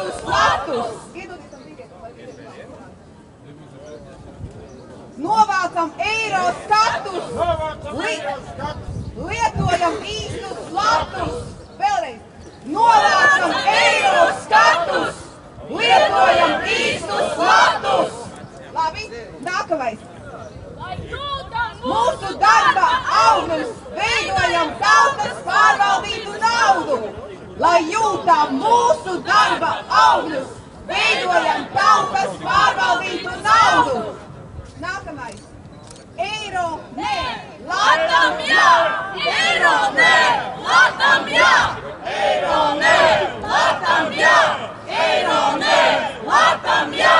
īstus latus! Novācam eiro skatus! Lietojam īstus latus! Vēlreiz! Novācam eiro skatus! Lietojam īstus latus! Labi, nākamais! Mūsu darba augļus veidojam tautas pārvaldītu naudu! Lai jūtam mūsu darba augļus veidojam tautas pārvaldītu naudu! Nākamais! Eiro nē! Latam jā! Eiro nē! Latam jā! Eiro nē! Latam jā! Eiro nē! Latam jā!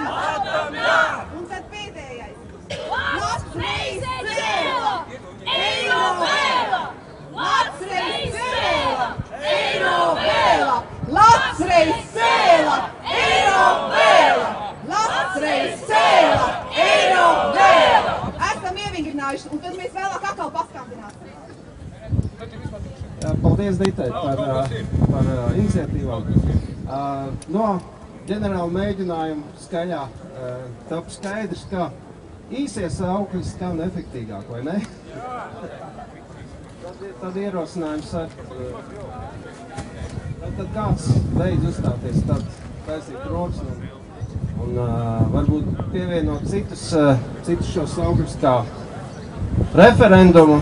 Latam jā! Un tad pēdējais! Latvijas cēla! Eiro vēla! Latvijas cēla! Eiro vēla! Latvijas cēla! Eiro vēla! Latvijas cēla! Eiro vēla! Esam ievingrinājuši, un tad mēs vēlāk atkal paskambināsim. Paldies, Ditai, par iniciatīvām. No ģenerāla mēģinājuma skaļā top skaidrs, ka īsie saukļi skan efektīgāk, vai ne? Tad ierosinājums ar... Tad kāds beidz uzstāties, tad taisīt rokas un varbūt pievienot citus šos saukļus kā referendumu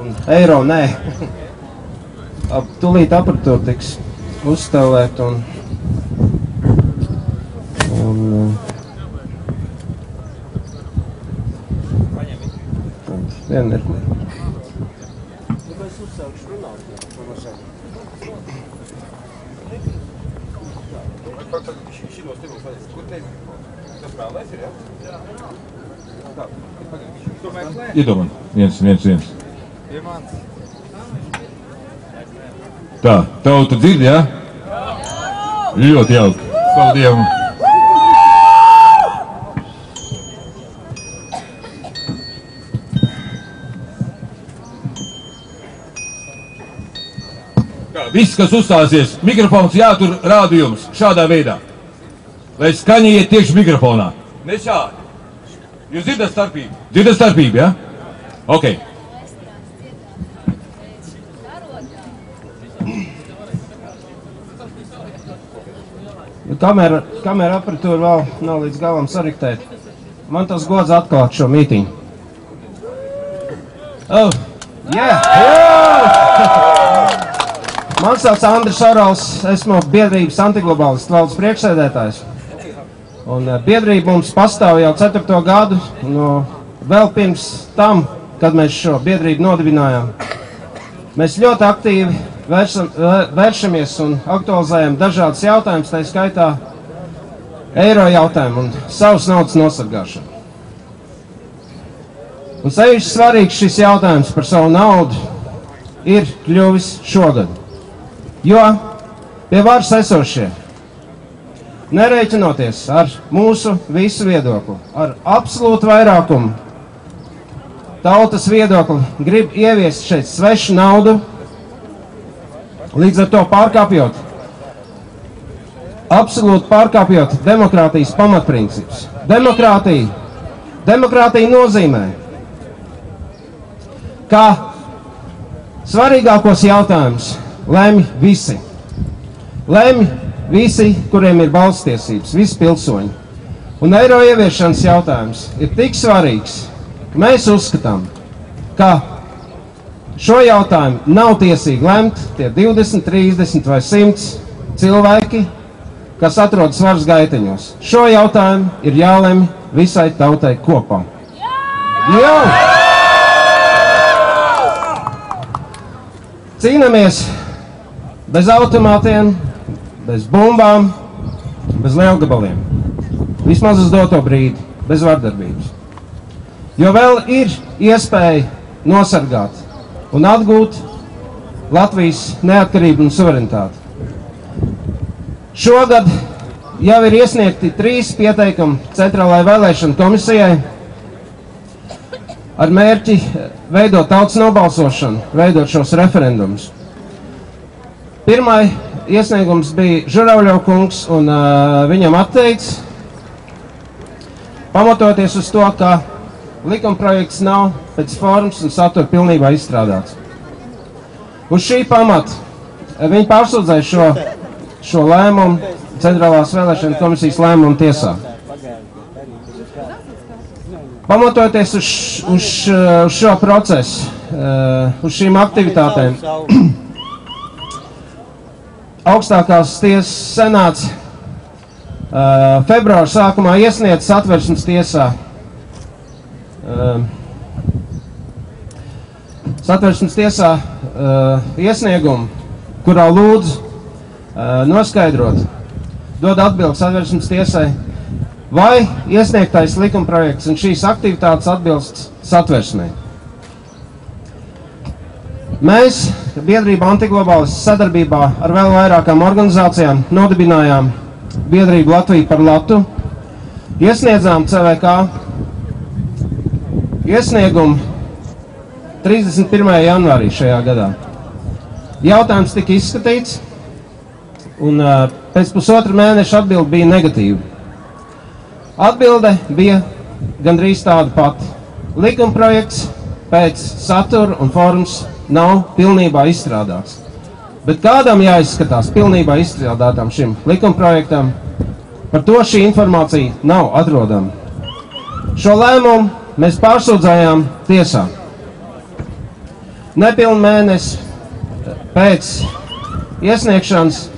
un eiro nē. Tūlīt aparatūra tiks uzstāvēt un vienu mirkli. Es uzsākšu runāt. Iedomāj, viens. Tā, tauta dzird, jā? Ļoti jauki. Paldies. Viss, kas uzstāsies, mikrofons jātur rādījums šādā veidā, lai skaņa iet tieši mikrofonā. Ne šādi. Jūs dzirdat starpību? Dzirdat starpību, jā? Ok. Kamera aparatūra vēl nav līdz galam sariktēt. Man tas gods atklāt šo mītiņu. Oh, Man sauc Andris Orals, esmu biedrības antiglobālistu valdes priekšsēdētājs. Un biedrība mums pastāv jau 4. gadu, vēl pirms tam, kad mēs šo biedrību nodibinājām. Mēs ļoti aktīvi vēršamies un aktualizējam dažādas jautājumus, tā skaitā eiro jautājumu un savas naudas nosargāšanu. Un sevišķi svarīgs šis jautājums par savu naudu ir kļuvis šogad, jo pie varas esošie, nerēķinoties ar mūsu visu viedokli, ar absolūtu vairākumu tautas viedokli, grib ieviest šeit svešu naudu, līdz ar to pārkāpjot, absolūti pārkāpjot demokrātijas pamatprincips. Demokrātija nozīmē, ka svarīgākos jautājumus lemj visi. Lemj visi, kuriem ir balstiesības, visi pilsoņi. Un eiro ieviešanas jautājums ir tik svarīgs, ka mēs uzskatām, ka šo jautājumu nav tiesīgi lemt tie 20, 30 vai 100 cilvēki, kas atrodas varas gaiteņos. Šo jautājumu ir jālemj visai tautai kopā. Jā! Cīnamies bez automātiem, bez bumbām, bez lielgabaliem. Vismaz uz doto brīdi, bez vardarbības. Jo vēl ir iespēja nosargāt un atgūt Latvijas neatkarību un suverenitāti. Šogad jau ir iesniegti 3 pieteikumi Centrālajai vēlēšanu komisijai ar mērķi veidot tautas nobalsošanu, veidot šos referendumus. iesniegums bija Žuravļo kungs un viņam atteikts, pamatoties uz to, ka likumprojekts nav pēc formas un satura pilnībā izstrādāts. Uz šī pamata viņi pārsūdzēja šo lēmumu Centrālās vēlēšana komisijas lēmumu tiesā. Pamatoties uz šo procesu, uz šīm aktivitātēm, augstākās tiesas senāts februāra sākumā iesniedz Satversmes tiesā iesniegumu, kurā lūdzu noskaidrot, dod atbildi Satversmes tiesai, vai iesniegtais likumprojekts un šīs aktivitātes atbilst Satversmei. Mēs, biedrība Antiglobālists sadarbībā ar vēl vairākām organizācijām, nodibinājām biedrību Latviju par Latu, iesniedzām CVK iesniegumu 31. janvārī šajā gadā. Jautājums tika izskatīts, un pēc pusotra mēneša atbilde bija negatīva. Atbilde bija gandrīz tāda pati. Likumprojekts pēc satura un formas nav pilnībā izstrādāts. Bet kādam jāizskatās pilnībā izstrādātam šim likumprojektam, par to šī informācija nav atrodama. Šo lēmumu mēs pārsūdzējām tiesā. Nepilnu mēnesi pēc iesniegšanas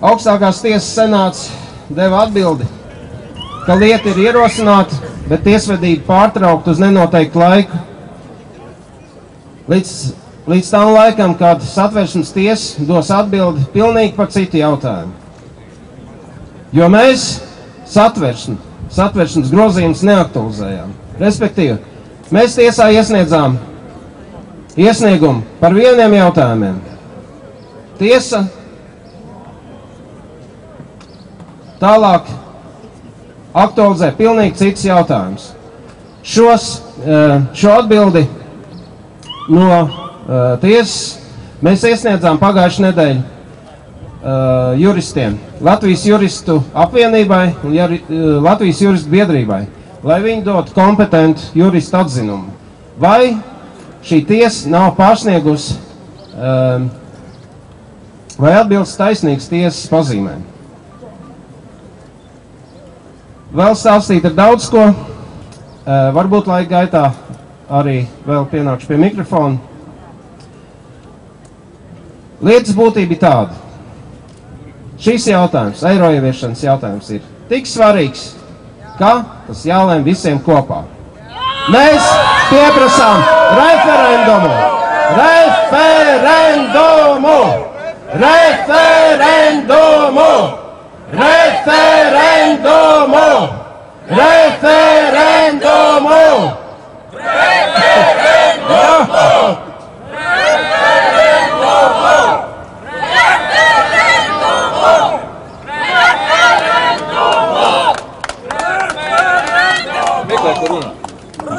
augstākās tiesas senāts deva atbildi, ka lieta ir ierosināta, bet tiesvedība pārtraukt uz nenoteiktu laiku līdz tam laikam, kad Satversmes tiesa dos atbildi pilnīgi par citu jautājumu. Jo mēs Satversmes grozījumus neaktualizējām. Respektīvi, mēs tiesā iesniedzām iesniegumu par vieniem jautājumiem. Tiesa tālāk aktualizē pilnīgi cits jautājums. Šo atbildi no tiesas mēs iesniedzām pagājušajā nedēļu juristiem, Latvijas juristu apvienībai un Latvijas juristu biedrībai, lai viņi dotu kompetentu juristu atzinumu. Vai šī tiesa nav pārsniegusi vai atbilst taisnīgas tiesas pazīmēm? Vēl stāstīt ar daudz ko, varbūt laika gaitā arī vēl pienākšu pie mikrofona. Lietas būtība ir tāda. Šīs jautājums, eiro ieviešanas jautājums ir tik svarīgs, ka tas jālēm visiem kopā. Mēs pieprasām referendumu! Referendumu! Referendumu! Referendumu! Referendumu!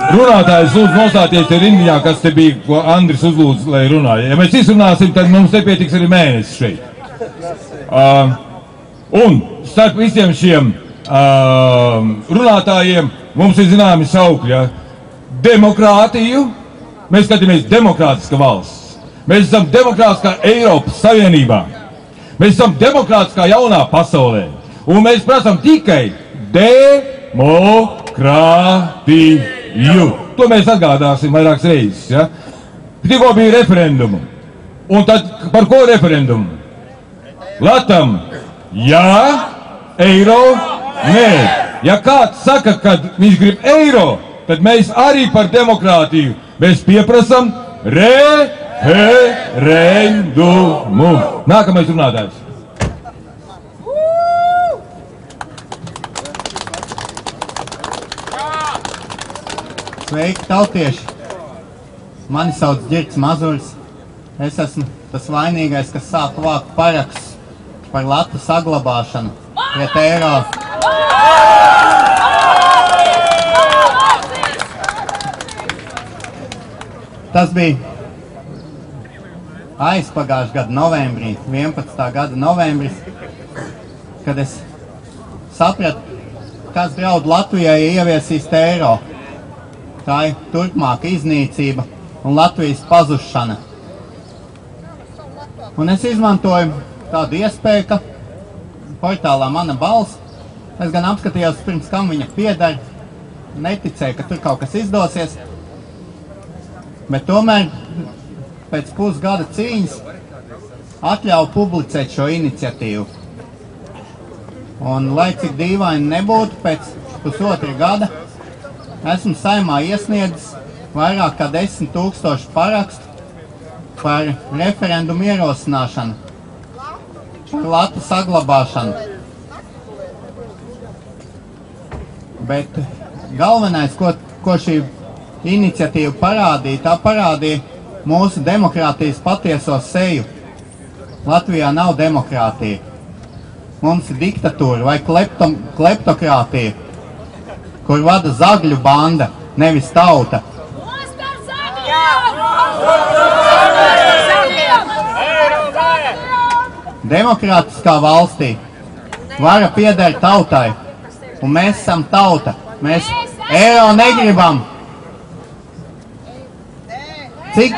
Runātājs lūdzu nostāties te rindiņā, kas te bija, ko Andris uzlūdz, lai runāja. Ja mēs izrunāsim, tad mums nepietiks arī mēnesis šeit. Un starp visiem šiem runātājiem mums ir zināmi saukļi. Ja? Demokrātiju, mēs skatāmies demokrātiska valsts. Mēs esam demokrātiskā Eiropas Savienībā. Mēs esam demokrātiskā jaunā pasaulē. Un mēs prasam tikai demokrātiju. To mēs atgādāsim vairākas reizes. Ja? Tikko bija referendumu. Un tad par ko referendumu? Latam jā, eiro nē. Ja kāds saka, ka viņš grib eiro, tad mēs arī par demokrātiju. Mēs pieprasam referendumu. Nākamais runātājs. Sveiki, tautieši! Mani sauc Ģirds Mazuļs. Es esmu tas vainīgais, kas sāka vākt parakstus par latu saglabāšanu pret eiro. aizpagājušā gada novembrī, 11. gada novembris, kad es sapratu, kas draud Latvijai ieviesīs eiro. Tā ir turpmāka iznīcība un Latvijas pazušana. Un es izmantoju tādu iespēju, ka portālā Mana balss, es gan apskatījos pirms kam viņa pieder, neticēju, ka tur kaut kas izdosies, bet tomēr pēc pusgada cīņas atļauju publicēt šo iniciatīvu. Un, lai cik dīvaini nebūtu, pēc pusotra gada esmu Saeimā iesniedzis vairāk kā 10 000 parakstu par referendumu ierosināšanu, par latu saglabāšanu. Bet galvenais, ko šī iniciatīva parādīja, tā parādīja mūsu demokrātijas patieso seju. Latvijā nav demokrātija. Mums ir diktatūra vai kleptokrātija, kur vada zagļu banda, nevis tauta. Demokrātiskā valstī vara pieder tautai, un mēs esam tauta. Mēs eiro negribam. Cik?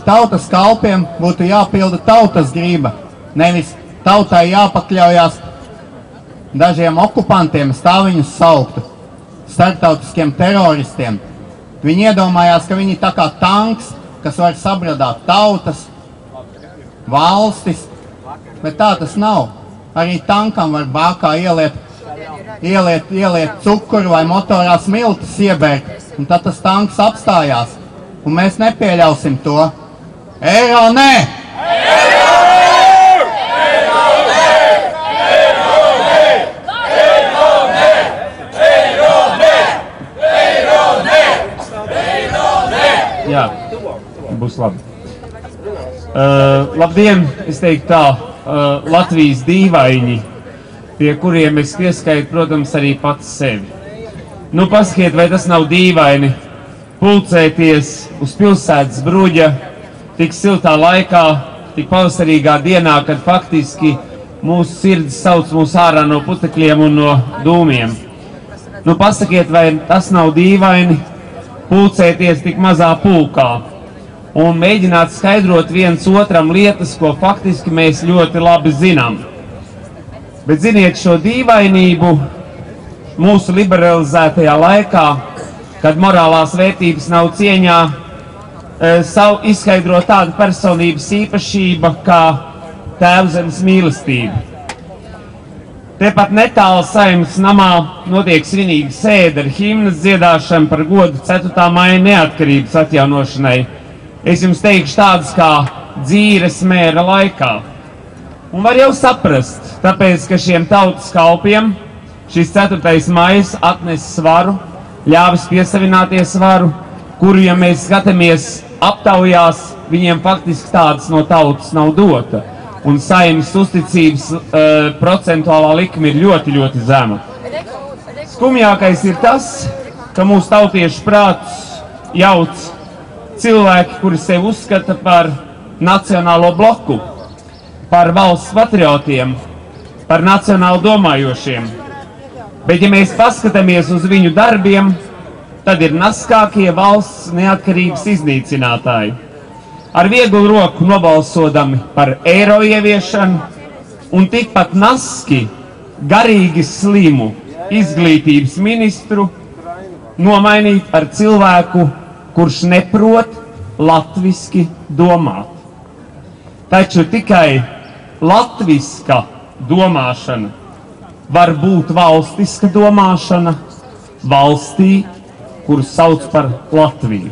Tautas kalpiem būtu jāpilda tautas griba, nevis tautai jāpakļaujās dažiem okupantiem, es tā viņus sauktu, starptautiskiem teroristiem. Viņi iedomājās, ka viņi tā kā tanks, kas var sabradāt tautas, valstis, bet tā tas nav. Arī tankam var bākā ieliet cukuru vai motorā smiltis iebērt, un tad tas tanks apstājās. Un mēs nepieļausim to. Eiro nē! Jā, būs labi. Labdien, es teiktu tā, Latvijas dīvaini, pie kuriem es pieskaitu, protams, arī pats sevi. Nu, pasakiet, vai tas nav dīvaini pulcēties uz pilsētas bruģa tik siltā laikā, tik pavasarīgā dienā, kad faktiski mūsu sirds sauc mūs ārā no putekļiem un no dūmiem. Nu, pasakiet, vai tas nav dīvaini pulcēties tik mazā pulkā un mēģināt skaidrot viens otram lietas, ko faktiski mēs ļoti labi zinām. Bet ziniet, šo dīvainību mūsu liberalizētajā laikā, kad morālās vērtības nav cieņā, izskaidro tāda personības īpašība kā tēvzemes mīlestība. Tepat netālu Saeimas namā notiek svinīga sēde ar himnas dziedāšanu par godu 4. maija neatkarības atjaunošanai. Es jums teikšu tādas kā dzīves mēra laikā. Un var jau saprast, tāpēc, ka šiem tautas kalpiem šis 4. maijs atnes svaru, ļāvis piesavināties varu, kuru, ja mēs skatāmies aptaujās, viņiem faktiski tādas no tautas nav dota. Un Saeimas uzticības procentuālā likme ir ļoti, ļoti zema. Skumjākais ir tas, ka mūsu tautiešu prātus jauc cilvēki, kuri sevi uzskata par nacionālo bloku, par valsts patriotiem, par nacionāli domājošiem. Bet, ja mēs paskatāmies uz viņu darbiem, tad ir naskākie valsts neatkarības iznīcinātāji. Ar vieglu roku nobalsodami par eiro ieviešanu un tikpat naski garīgi slimu izglītības ministru nomainīt ar cilvēku, kurš neprot latviski domāt. Taču tikai latviska domāšana var būt valstiska domāšana valstī, kuru sauc par Latviju.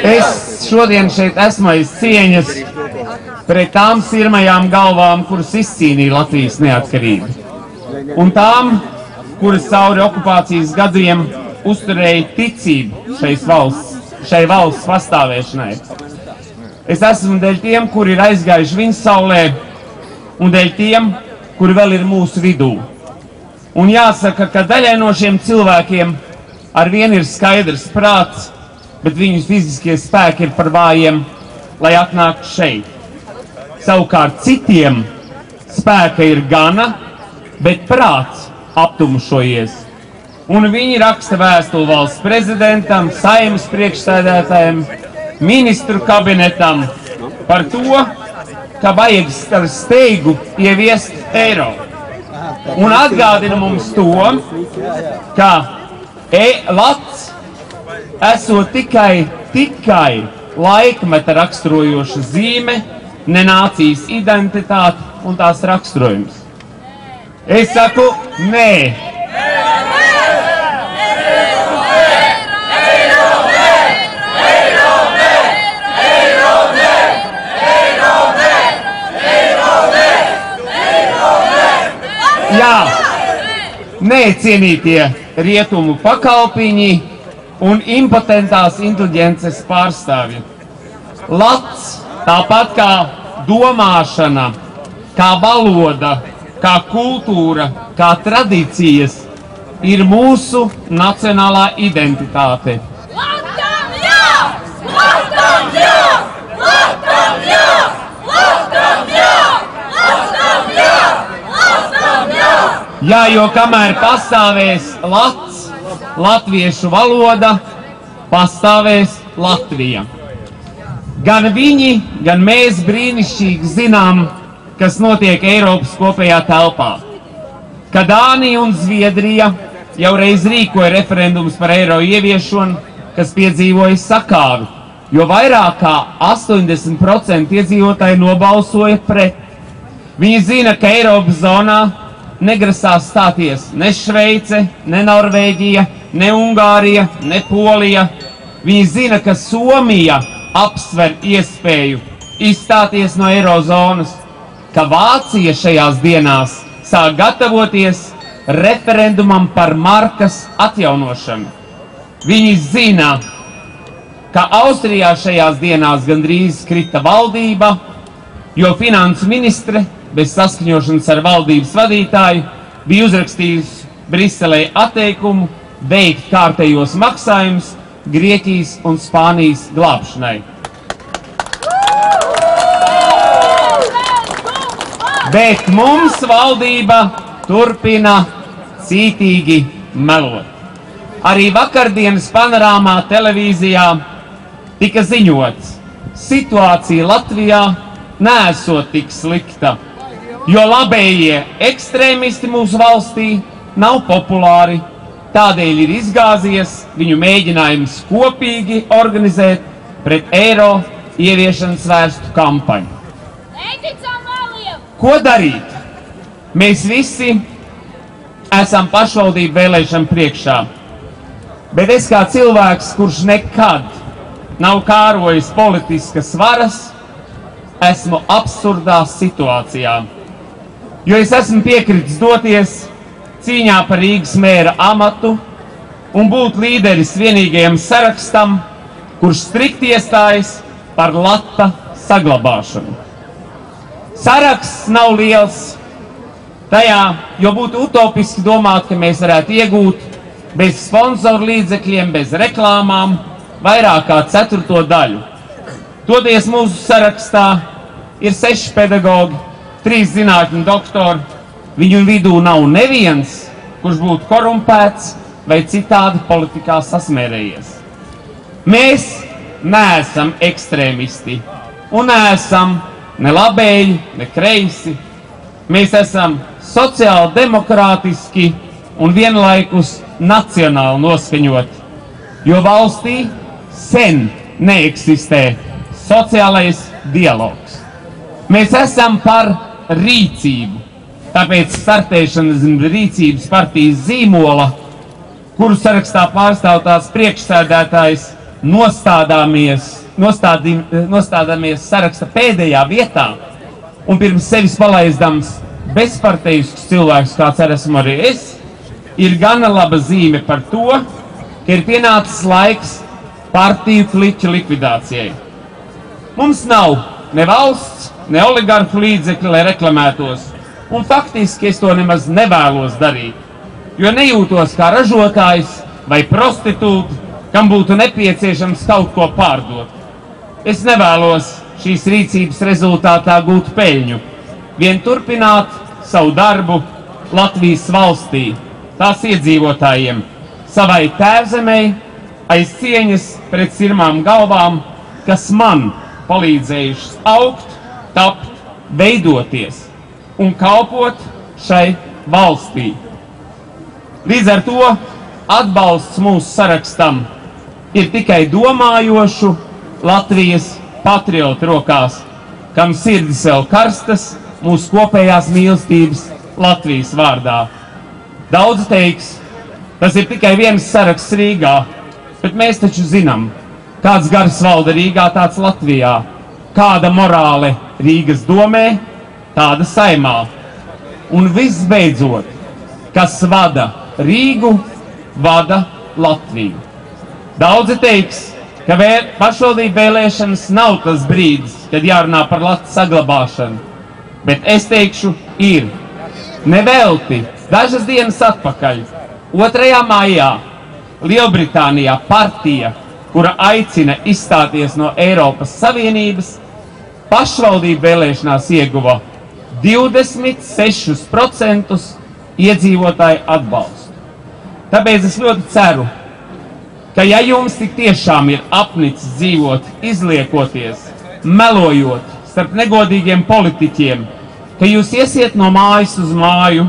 Es šodien šeit esmu aiz cieņas pret tām sirmajām galvām, kuras izcīnīja Latvijas neatkarību. Un tām, kuras cauri okupācijas gadiem uzturēja ticību šai valsts pastāvēšanai. Es esmu dēļ tiem, kuri ir aizgājuši viņas saulē, un dēļ tiem, kuri vēl ir mūsu vidū. Un jāsaka, ka daļai no šiem cilvēkiem ar vienu ir skaidrs prāts, bet viņu fiziskie spēki ir par vājiem, lai atnāktu šeit. Savukārt citiem spēka ir gana, bet prāts aptumšojies. Un viņi raksta vēstuli valsts prezidentam, Saeimas priekšsēdētājiem, ministru kabinetam par to, ka vajag ar steigu ieviest eiro. Un atgādina mums to, ka lats esot tikai laikmeta raksturojoša zīme, ne nācijas identitāte un tās raksturojums. Es saku, nē. Jā, nē, cienītie rietumu pakalpiņi un impotentās inteliģences pārstāvji. Lats, tāpat kā domāšana, kā valoda, kā kultūra, kā tradīcijas, ir mūsu nacionālā identitāte. Latvijam jā! Latvijam jā! Latvijam jā! Latvijam jā! Latvijam jā! Latvijam jā! Jā, jo kamēr pastāvēs lats, latviešu valoda, pastāvēs Latvija. Gan viņi, gan mēs brīnišķīgi zinām, kas notiek Eiropas kopējā telpā. Ka Dānija un Zviedrija jau reiz rīkoja referendumus par eiro ieviešanu, kas piedzīvoja sakāvi, jo vairāk kā 80% iedzīvotāji nobalsoja pret. Viņi zina, ka Eiropas zonā negrasās stāties ne Šveice, ne Norvēģija, ne Ungārija, ne Polija. Viņi zina, ka Somija apsver iespēju izstāties no eirozonas, ka Vācija šajās dienās sāk gatavoties referendumam par markas atjaunošanu. Viņi zina, ka Austrijā šajās dienās gandrīz krita valdība, jo finansu ministre bez saskaņošanas ar valdības vadītāju bija uzrakstījusi Briselē atteikumu veikt kārtējos maksājumus Grieķijas un Spānijas glābšanai. Bet mums valdība turpina cītīgi melot. Arī vakardienas panorāmā televīzijā tika ziņots, situācija Latvijā neesot tik slikta, jo labējie ekstrēmisti mūsu valstī nav populāri, tādēļ ir izgāzies viņu mēģinājums kopīgi organizēt pret eiro ieviešanas vērstu kampaņu. Ko darīt? Mēs visi esam pašvaldību vēlēšanu priekšā, bet es kā cilvēks, kurš nekad nav kārojis politiskas varas, esmu absurdā situācijā, jo es esmu piekritis doties cīņā par Rīgas mēra amatu un būt līderis vienīgajam sarakstam, kurš strikt iestājas par lata saglabāšanu. Saraksts nav liels tajā, jo būtu utopiski domāt, ka mēs varētu iegūt bez sponsoru līdzekļiem, bez reklāmām vairāk kā 1/4 daļu. Toties mūsu sarakstā ir 6 pedagogi, 3 zinātņu doktori. Viņu vidū nav neviens, kurš būtu korumpēts vai citādi politikā sasmērējies. Mēs neesam ekstrēmisti un neesam ne labēji, ne kreisi. Mēs esam sociāli demokrātiski un vienlaikus nacionāli noskaņoti, jo valstī sen neeksistē sociālais dialogs. Mēs esam par rīcību. Tāpēc startēšanas rīcības partijas zīmola, kuru sarakstā pārstāv tās priekšsēdētājs, nostādāmies saraksta pēdējā vietā un pirms sevis palaidams bezpartejisks cilvēks, kāds esmu arī es, ir gana laba zīme par to, ka ir pienācis laiks partiju kliķu likvidācijai. Mums nav ne valsts, ne oligarhu līdzekļi, lai reklamētos, un faktiski es to nemaz nevēlos darīt, jo nejūtos kā ražotājs vai prostitūta, kam būtu nepieciešams kaut ko pārdot. Es nevēlos šīs rīcības rezultātā gūt peļņu, vien turpināt savu darbu Latvijas valstī, tās iedzīvotājiem, savai tēvzemei, aiz cieņas pret sirmām galvām, kas man palīdzējušas augt, tapt, veidoties un kalpot šai valstī. Līdz ar to atbalsts mūsu sarakstam ir tikai domājošu Latvijas patriotu rokās, kam sirdis vēl karstas mūsu kopējās mīlestības Latvijas vārdā. Daudz teiks, tas ir tikai viens saraksts Rīgā, bet mēs taču zinām, kāds gars valda Rīgā, tāds Latvijā, kāda morāle Rīgas domē, tāda Saimā. Un visbeidzot, kas vada Rīgu, vada Latviju. Daudzi teiks, ka pašvaldību vēlēšanas nav tas brīdis, kad jārunā par Latvijas saglabāšanu, bet es teikšu, ir. Nevelti dažas dienas atpakaļ, 2. maijā, Lielbritānijā partija, kura aicina izstāties no Eiropas Savienības, pašvaldību vēlēšanās ieguva 26% iedzīvotāju atbalstu. Tāpēc es ļoti ceru, ka ja jums tik tiešām ir apnicis dzīvot, izliekoties, melojot starp negodīgiem politiķiem, ka jūs iesiet no mājas uz māju,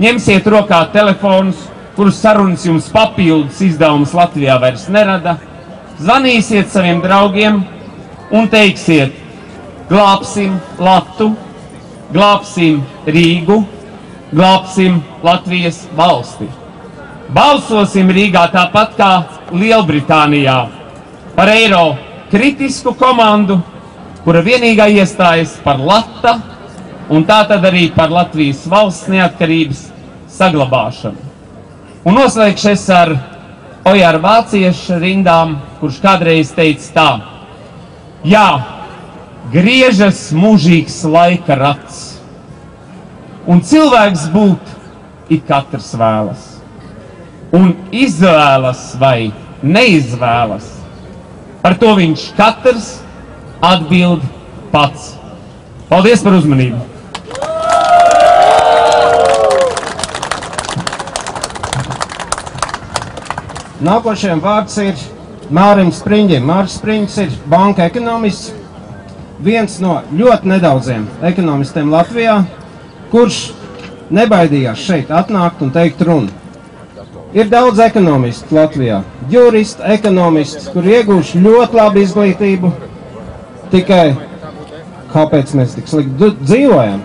ņemsiet rokā telefonus, kurus sarunas jums papildus izdevumus Latvijā vairs nerada, zvanīsiet saviem draugiem un teiksiet, glābsim Latu, glābsim Rīgu, glābsim Latvijas valsti. Balsosim Rīgā tāpat kā Lielbritānijā par eiro kritisku komandu, kura vienīgā iestājas par Lata un tātad arī par Latvijas valsts neatkarības saglabāšanu. Un noslēgšu es ar Ojāra Vācieša rindām, kurš kādreiz teica tā: jā, griežas mūžīgs laika rats, un cilvēks būt ik katrs vēlas. Un izvēlas vai neizvēlas, par to viņš katrs atbild pats. Paldies par uzmanību! Nākošajam vārds ir Mārim Spriņģim. Māris Spriņģis ir banka ekonomists, viens no ļoti nedaudziem ekonomistiem Latvijā, kurš nebaidījās šeit atnākt un teikt runu. Ir daudz ekonomistu Latvijā, juristi, ekonomisti, kur iegūši ļoti labu izglītību, tikai kāpēc mēs tik slikti dzīvojam?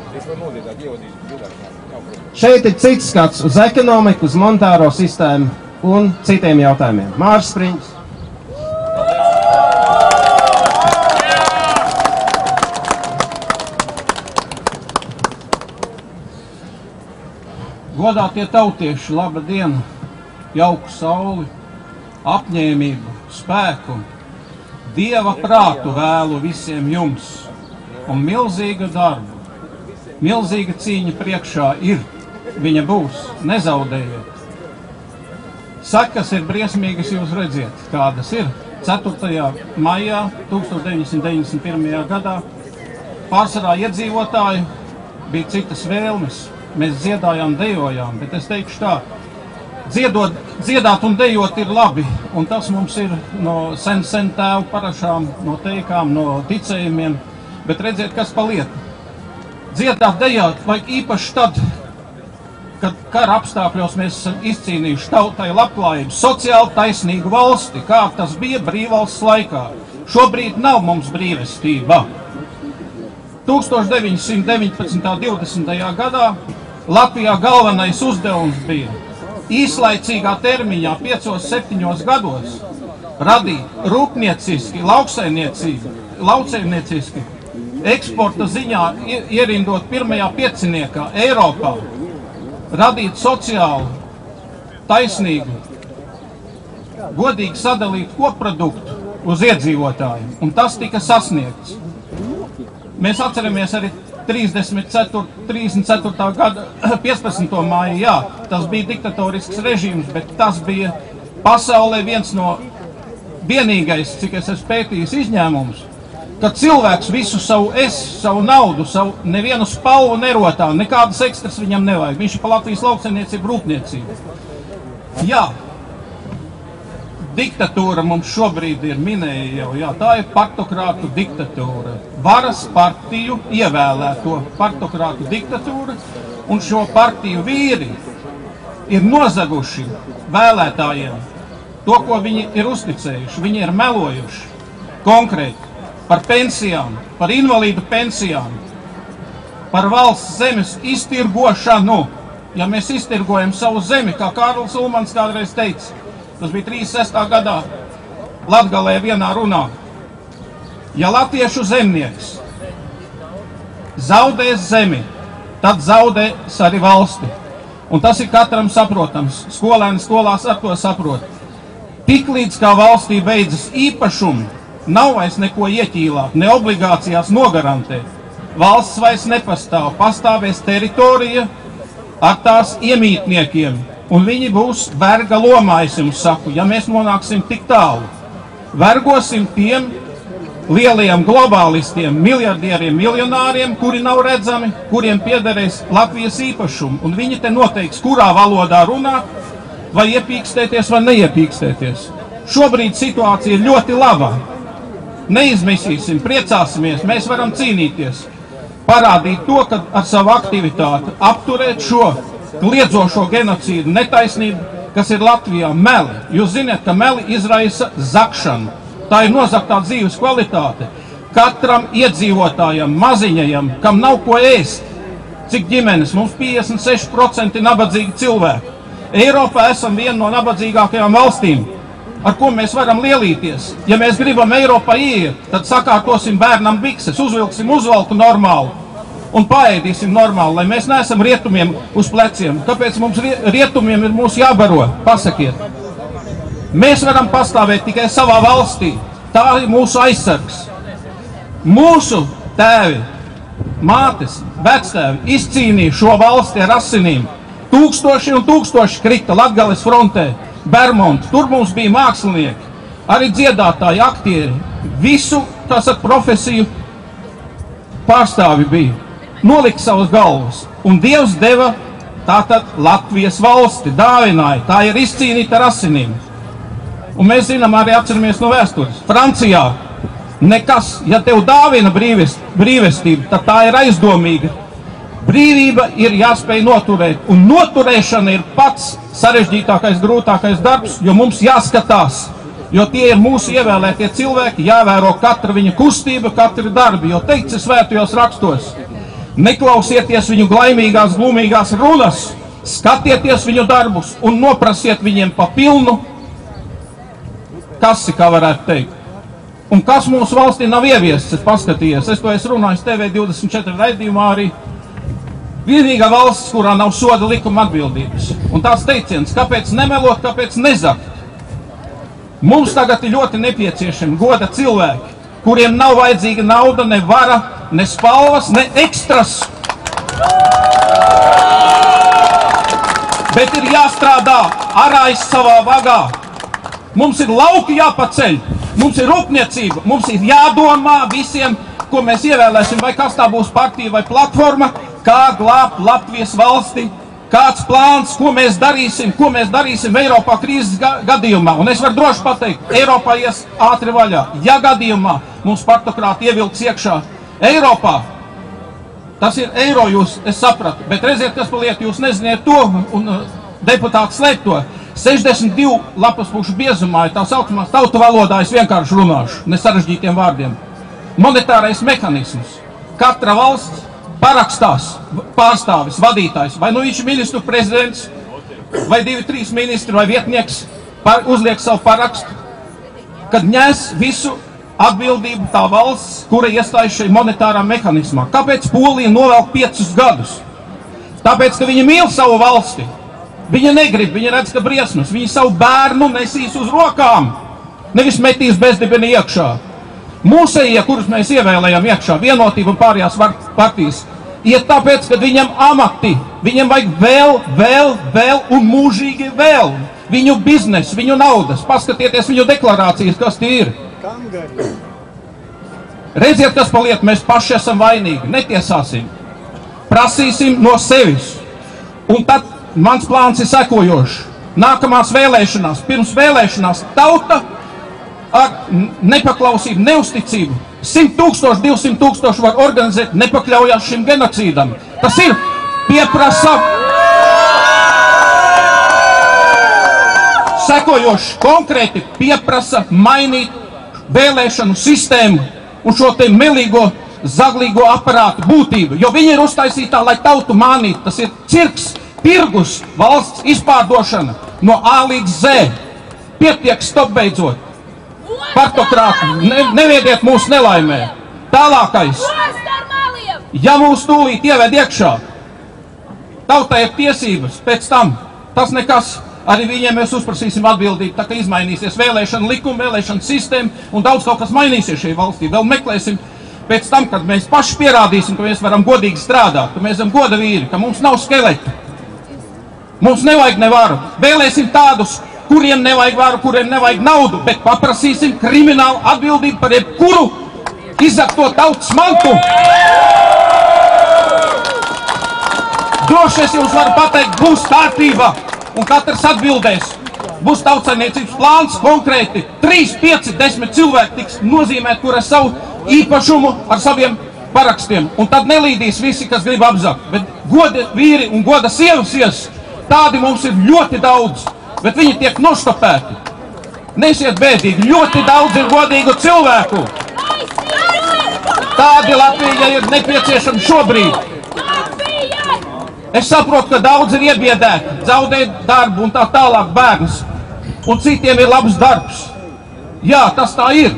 Šeit ir cits skats uz ekonomiku, uz monetāro sistēmu un citiem jautājumiem. Māris Spriņģis. Godātie tautieši, laba diena, jauku sauli, apņēmību, spēku, Dieva prātu vēlu visiem jums un milzīgu darbu. Milzīga cīņa priekšā ir, viņa būs, nezaudējiet. Sekas ir briesmīgas, jūs redziet, kādas ir. 4. maijā 1991. gadā pārsvarā iedzīvotāji bija citas vēlmes. Mēs dziedājām, dejojām, bet es teikšu tā, dziedāt un dejot ir labi, un tas mums ir no sen tēvu parašām, no teikām, no ticējumiem, bet redziet, kas pa lietu. Dziedāt, dejot vajag īpaši tad, kad kara apstākļos mēs esam izcīnījuši tautai labklājību, sociāli taisnīgu valsti, kā tas bija brīvvalsts laikā. Šobrīd nav mums brīvestība. 1919. 20. gadā Latvijā galvenais uzdevums bija īslaicīgā termiņā 5-7 gados radīt rūpnieciski, lauksaimnieciski, eksporta ziņā ierindot pirmajā pieciniekā Eiropā, radīt sociālu taisnīgu, godīgi sadalītu koproduktu uz iedzīvotājiem, un tas tika sasniegts. Mēs atceramies arī 34. gada 15. māju, jā, tas bija diktatorisks režīms, bet tas bija pasaulē viens no vienīgais, cik es esmu pētījis izņēmums, kad cilvēks visu savu savu naudu, savu nevienu spalvu nerotā, nekādas ekstras viņam nevajag. Viņš ir pa Latvijas lauksaimniecību rūpniecību. Jā, diktatūra mums šobrīd ir, minēja jau, jā, tā ir partokratu diktatūra. Varas partiju ievēlēto partokratu diktatūra, un šo partiju vīri ir nozaguši vēlētājiem to, ko viņi ir uzticējuši. Viņi ir melojuši konkrēti par pensijām, par invalīdu pensijām, par valsts zemes iztirgošanu. Ja mēs iztirgojam savu zemi, kā Kārlis Ulmans kādreiz teica, tas bija 36. gadā Latgalē vienā runā. Ja latviešu zemnieks zaudēs zemi, tad zaudēs arī valsti. Un tas ir katram saprotams. Skolēni skolās ar to saprot. Tiklīdz kā valstī beidzas īpašumi, nav vairs neko ieķīlāt, ne obligācijās nogarantēt. Valsts vairs nepastāv, pastāvēs teritorija ar tās iemītniekiem. Un viņi būs verga lomā, es jums saku, ja mēs nonāksim tik tālu. Vergosim tiem lielajiem globālistiem, miljardieriem, miljonāriem, kuri nav redzami, kuriem piederēs Latvijas īpašumu. Un viņi te noteiks, kurā valodā runāt, vai iepīkstēties, vai neiepīkstēties. Šobrīd situācija ir ļoti laba. Neizmisīsim, priecāsimies, mēs varam cīnīties. Parādīt to, ka ar savu aktivitāti apturēt šo kliedzošo genocīdu, netaisnību, kas ir Latvijā, meli. Jūs zināt, ka meli izraisa zakšanu. Tā ir nozaktā dzīves kvalitāte. Katram iedzīvotājam, maziņajam, kam nav ko ēst, cik ģimenes, mums 56% nabadzīgi cilvēki. Eiropā esam viena no nabadzīgākajām valstīm, ar ko mēs varam lielīties. Ja mēs gribam Eiropā ieiet, tad sakārtosim bērnam bikses, uzvilksim uzvalku normāli un paēdīsim normāli, lai mēs neesam rietumiem uz pleciem. Kāpēc mums rietumiem ir mūs jābaro? Pasakiet. Mēs varam pastāvēt tikai savā valstī. Tā ir mūsu aizsargs. Mūsu tēvi, mātes, vectēvi izcīnīja šo valsti ar asinīm. Tūkstoši un tūkstoši krita Latgales frontē, Bermonti. Tur mums bija mākslinieki, arī dziedātāji, aktieri. Visu, profesiju pārstāvi bija. Nolika savas galvas. Un Dievs deva tātad Latvijas valsti, dāvināja. Tā ir izcīnīta ar asinīm. Un mēs zinām, arī atceramies no vēstures. Francijā nekas, ja tev dāvina brīvestība, tad tā ir aizdomīga. Brīvība ir jāspēj noturēt, un noturēšana ir pats sarežģītākais, grūtākais darbs, jo mums jāskatās, jo tie ir mūsu ievēlētie cilvēki, jāvēro katra viņa kustība, katra darbi, jo teikts svētajos rakstos. Neklausieties viņu glaimīgās, glumīgās runas, skatieties viņu darbus un noprasiet viņiem pa pilnu kasi, kā varētu teikt. Un kas mūsu valstī nav ieviests, es paskatījies, es to esmu runājis TV24 raidījumā arī. Vienīgā valsts, kurā nav soda likuma atbildības. Un tās teiciens, kāpēc nemelot, kāpēc nezakt. Mums tagad ir ļoti nepieciešami goda cilvēki, kuriem nav vajadzīga nauda, ne vara, ne spalvas, ne ekstras. Bet ir jāstrādā arājs savā vagā. Mums ir lauki jāpaceļ, mums ir rūpniecība, mums ir jādomā visiem, ko mēs ievēlēsim, vai kas tā būs partija vai platforma, kā glābt Latvijas valsti, kāds plāns, ko mēs darīsim Eiropā krīzes gadījumā. Un es varu droši pateikt, Eiropā ies ātri vaļā. Ja gadījumā mums partokrati ievilks iekšā Eiropā, tas ir eiro jūs, es sapratu, bet redziet, kas pa lietu, jūs neziniet to, un deputāti slēp to. 62 lapas pušu biezumā ir tā saucamās tautu valodā, es vienkārši runāšu, nesarežģītiem vārdiem. Monetārais mekanisms. Katra valsts parakstās pārstāvis, vadītājs, vai nu viņš ir ministru prezidents, vai 2-3 ministri vai vietnieks uzliek savu parakstu, kad ņēs visu atbildību tā valsts, kura iestājas šai monetārā mekanismā. Kāpēc Polija novelk 5 gadus? Tāpēc, ka viņi mīl savu valsti. Viņa negrib, viņa redz, ka briesmas. Viņa savu bērnu nesīs uz rokām. Nevis metīs bezdibeni iekšā. Mūsējie, kurus mēs ievēlējam iekšā, Vienotība un pārējās partijas, iet tāpēc, ka viņam amati, viņam vajag vēl un mūžīgi vēl. Viņu biznesu, viņu naudas. Paskatieties viņu deklarācijas, kas tie ir. Redziet, kas paliet, mēs paši esam vainīgi. Netiesāsim. Prasīsim no sevis. Un tad mans plāns ir sekojošs. Nākamās vēlēšanās, pirms vēlēšanās tauta ar nepaklausību, neusticību 100 000, 200 000 var organizēt, nepakļaujās šim genocīdam. Tas ir pieprasa sekojoši konkrēti pieprasa mainīt vēlēšanu sistēmu un šo te melīgo, zaglīgo aparātu būtību, jo viņi ir uztaisītā, lai tautu mānītu. Tas ir cirks, tirgus, valsts izpārdošana no A līdz Z. Pietiek, stop beidzot. Partokrati, neviediet mūs nelaimē. Tālākais. Ja mūs tūlīt ieved iekšā, tautai ir tiesības pēc tam, tas nekas. Arī viņiem mēs uzprasīsim atbildību, tā kā izmainīsies vēlēšana likuma, vēlēšana sistēma un daudz kaut kas mainīsies šajā valstī. Vēl meklēsim pēc tam, kad mēs paši pierādīsim, ka mēs varam godīgi strādāt, ka mēs esam goda vīri, ka mums nav skeleta. Mums nevajag nevaru. Vēlēsim tādus, kuriem nevajag varu, kuriem nevajag naudu, bet paprasīsim kriminālu atbildību par jebkuru izzakto tautas mantu. Droši es jums varu pateikt, būs kārtība. Un katrs atbildēs. Būs tautsaimniecības plāns konkrēti. 3, 5, 10 cilvēki tiks nozīmēt, kur ar savu īpašumu, ar saviem parakstiem. Un tad nelīdīs visi, kas grib apzakt. Bet goda vīri un goda sievas, tādi mums ir ļoti daudz. Bet viņi tiek nostopēti. Nesiet bēdīgi, ļoti daudz ir godīgu cilvēku. Tādi Latvijai ir nepieciešami šobrīd. Es saprotu, ka daudz ir iebiedēti, zaudēt darbu un tā tālāk bērnus, un citiem ir labs darbs. Jā, tas tā ir,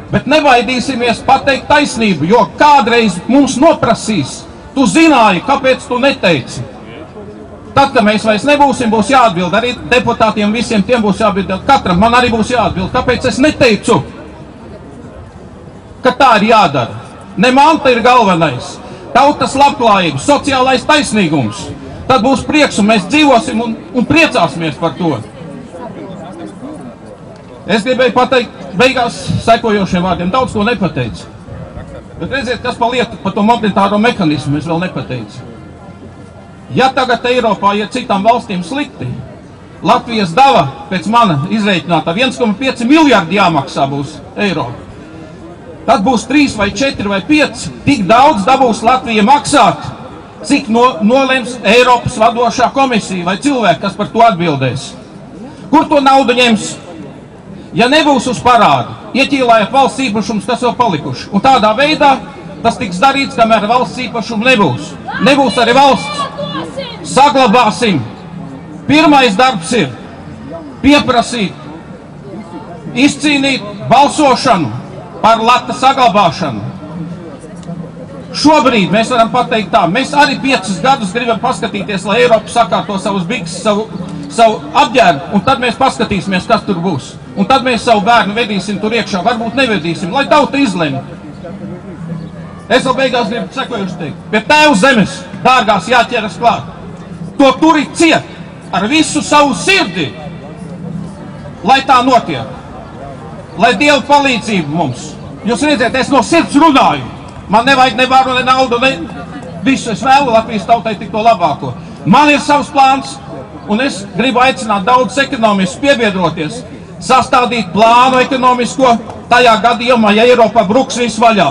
bet nebaidīsimies pateikt taisnību, jo kādreiz mums noprasīs. Tu zināji, kāpēc tu neteici. Tad, kad mēs vairs nebūsim, būs jāatbild. Arī deputātiem visiem tiem būs jāatbild. Katram man arī būs jāatbild. Kāpēc es neteicu, ka tā ir jādara? Ne manta ir galvenais. Tautas labklājība, sociālais taisnīgums. Tad būs prieks, un mēs dzīvosim un priecāsimies par to. Es gribēju pateikt beigās sekojošiem vārdiem. Daudz ko nepateicu. Bet redziet, kas pa lietu, pa to monetāro mekanismu es vēl nepateicu. Ja tagad Eiropā iet citām valstīm slikti, Latvijas dava pēc mana izreikinātā 1,5 miljardi jāmaksā būs eiro. Tad būs 3 vai 4 vai 5, tik daudz dabūs Latvija maksāt, cik nolems Eiropas vadošā komisija vai cilvēki, kas par to atbildēs. Kur to naudu ņems? Ja nebūs uz parādu, ieķīlājot valsts īpašums, kas vēl palikuši. Un tādā veidā tas tiks darīts, kamēr valsts īpašumu nebūs. Nebūs arī valsts. Saglabāsim. Pirmais darbs ir pieprasīt, izcīnīt balsošanu par lata saglabāšanu. Šobrīd mēs varam pateikt tā, mēs arī 5 gadus gribam paskatīties, lai Eiropa sakārto savus bikses, savu apģērbu, un tad mēs paskatīsimies, kas tur būs. Un tad mēs savu bērnu vedīsim tur iekšā, varbūt nevedīsim, lai tauta izlemj. Es vēl beigās gribu sekojuši teikt, pie Tēva zemes, dārgās, jāķeras klāt. To turi ciet ar visu savu sirdi, lai tā notiek. Lai Dieva palīdzību mums. Jūs redziet, es no sirds runāju. Man nevajag ne varu, ne naudu, ne visu. Es vēlu Latvijas tautai tik to labāko. Man ir savs plāns, un es gribu aicināt daudz ekonomistus piebiedroties, sastādīt plānu ekonomisko tajā gadījumā, ja Eiropā bruks viss vaļā.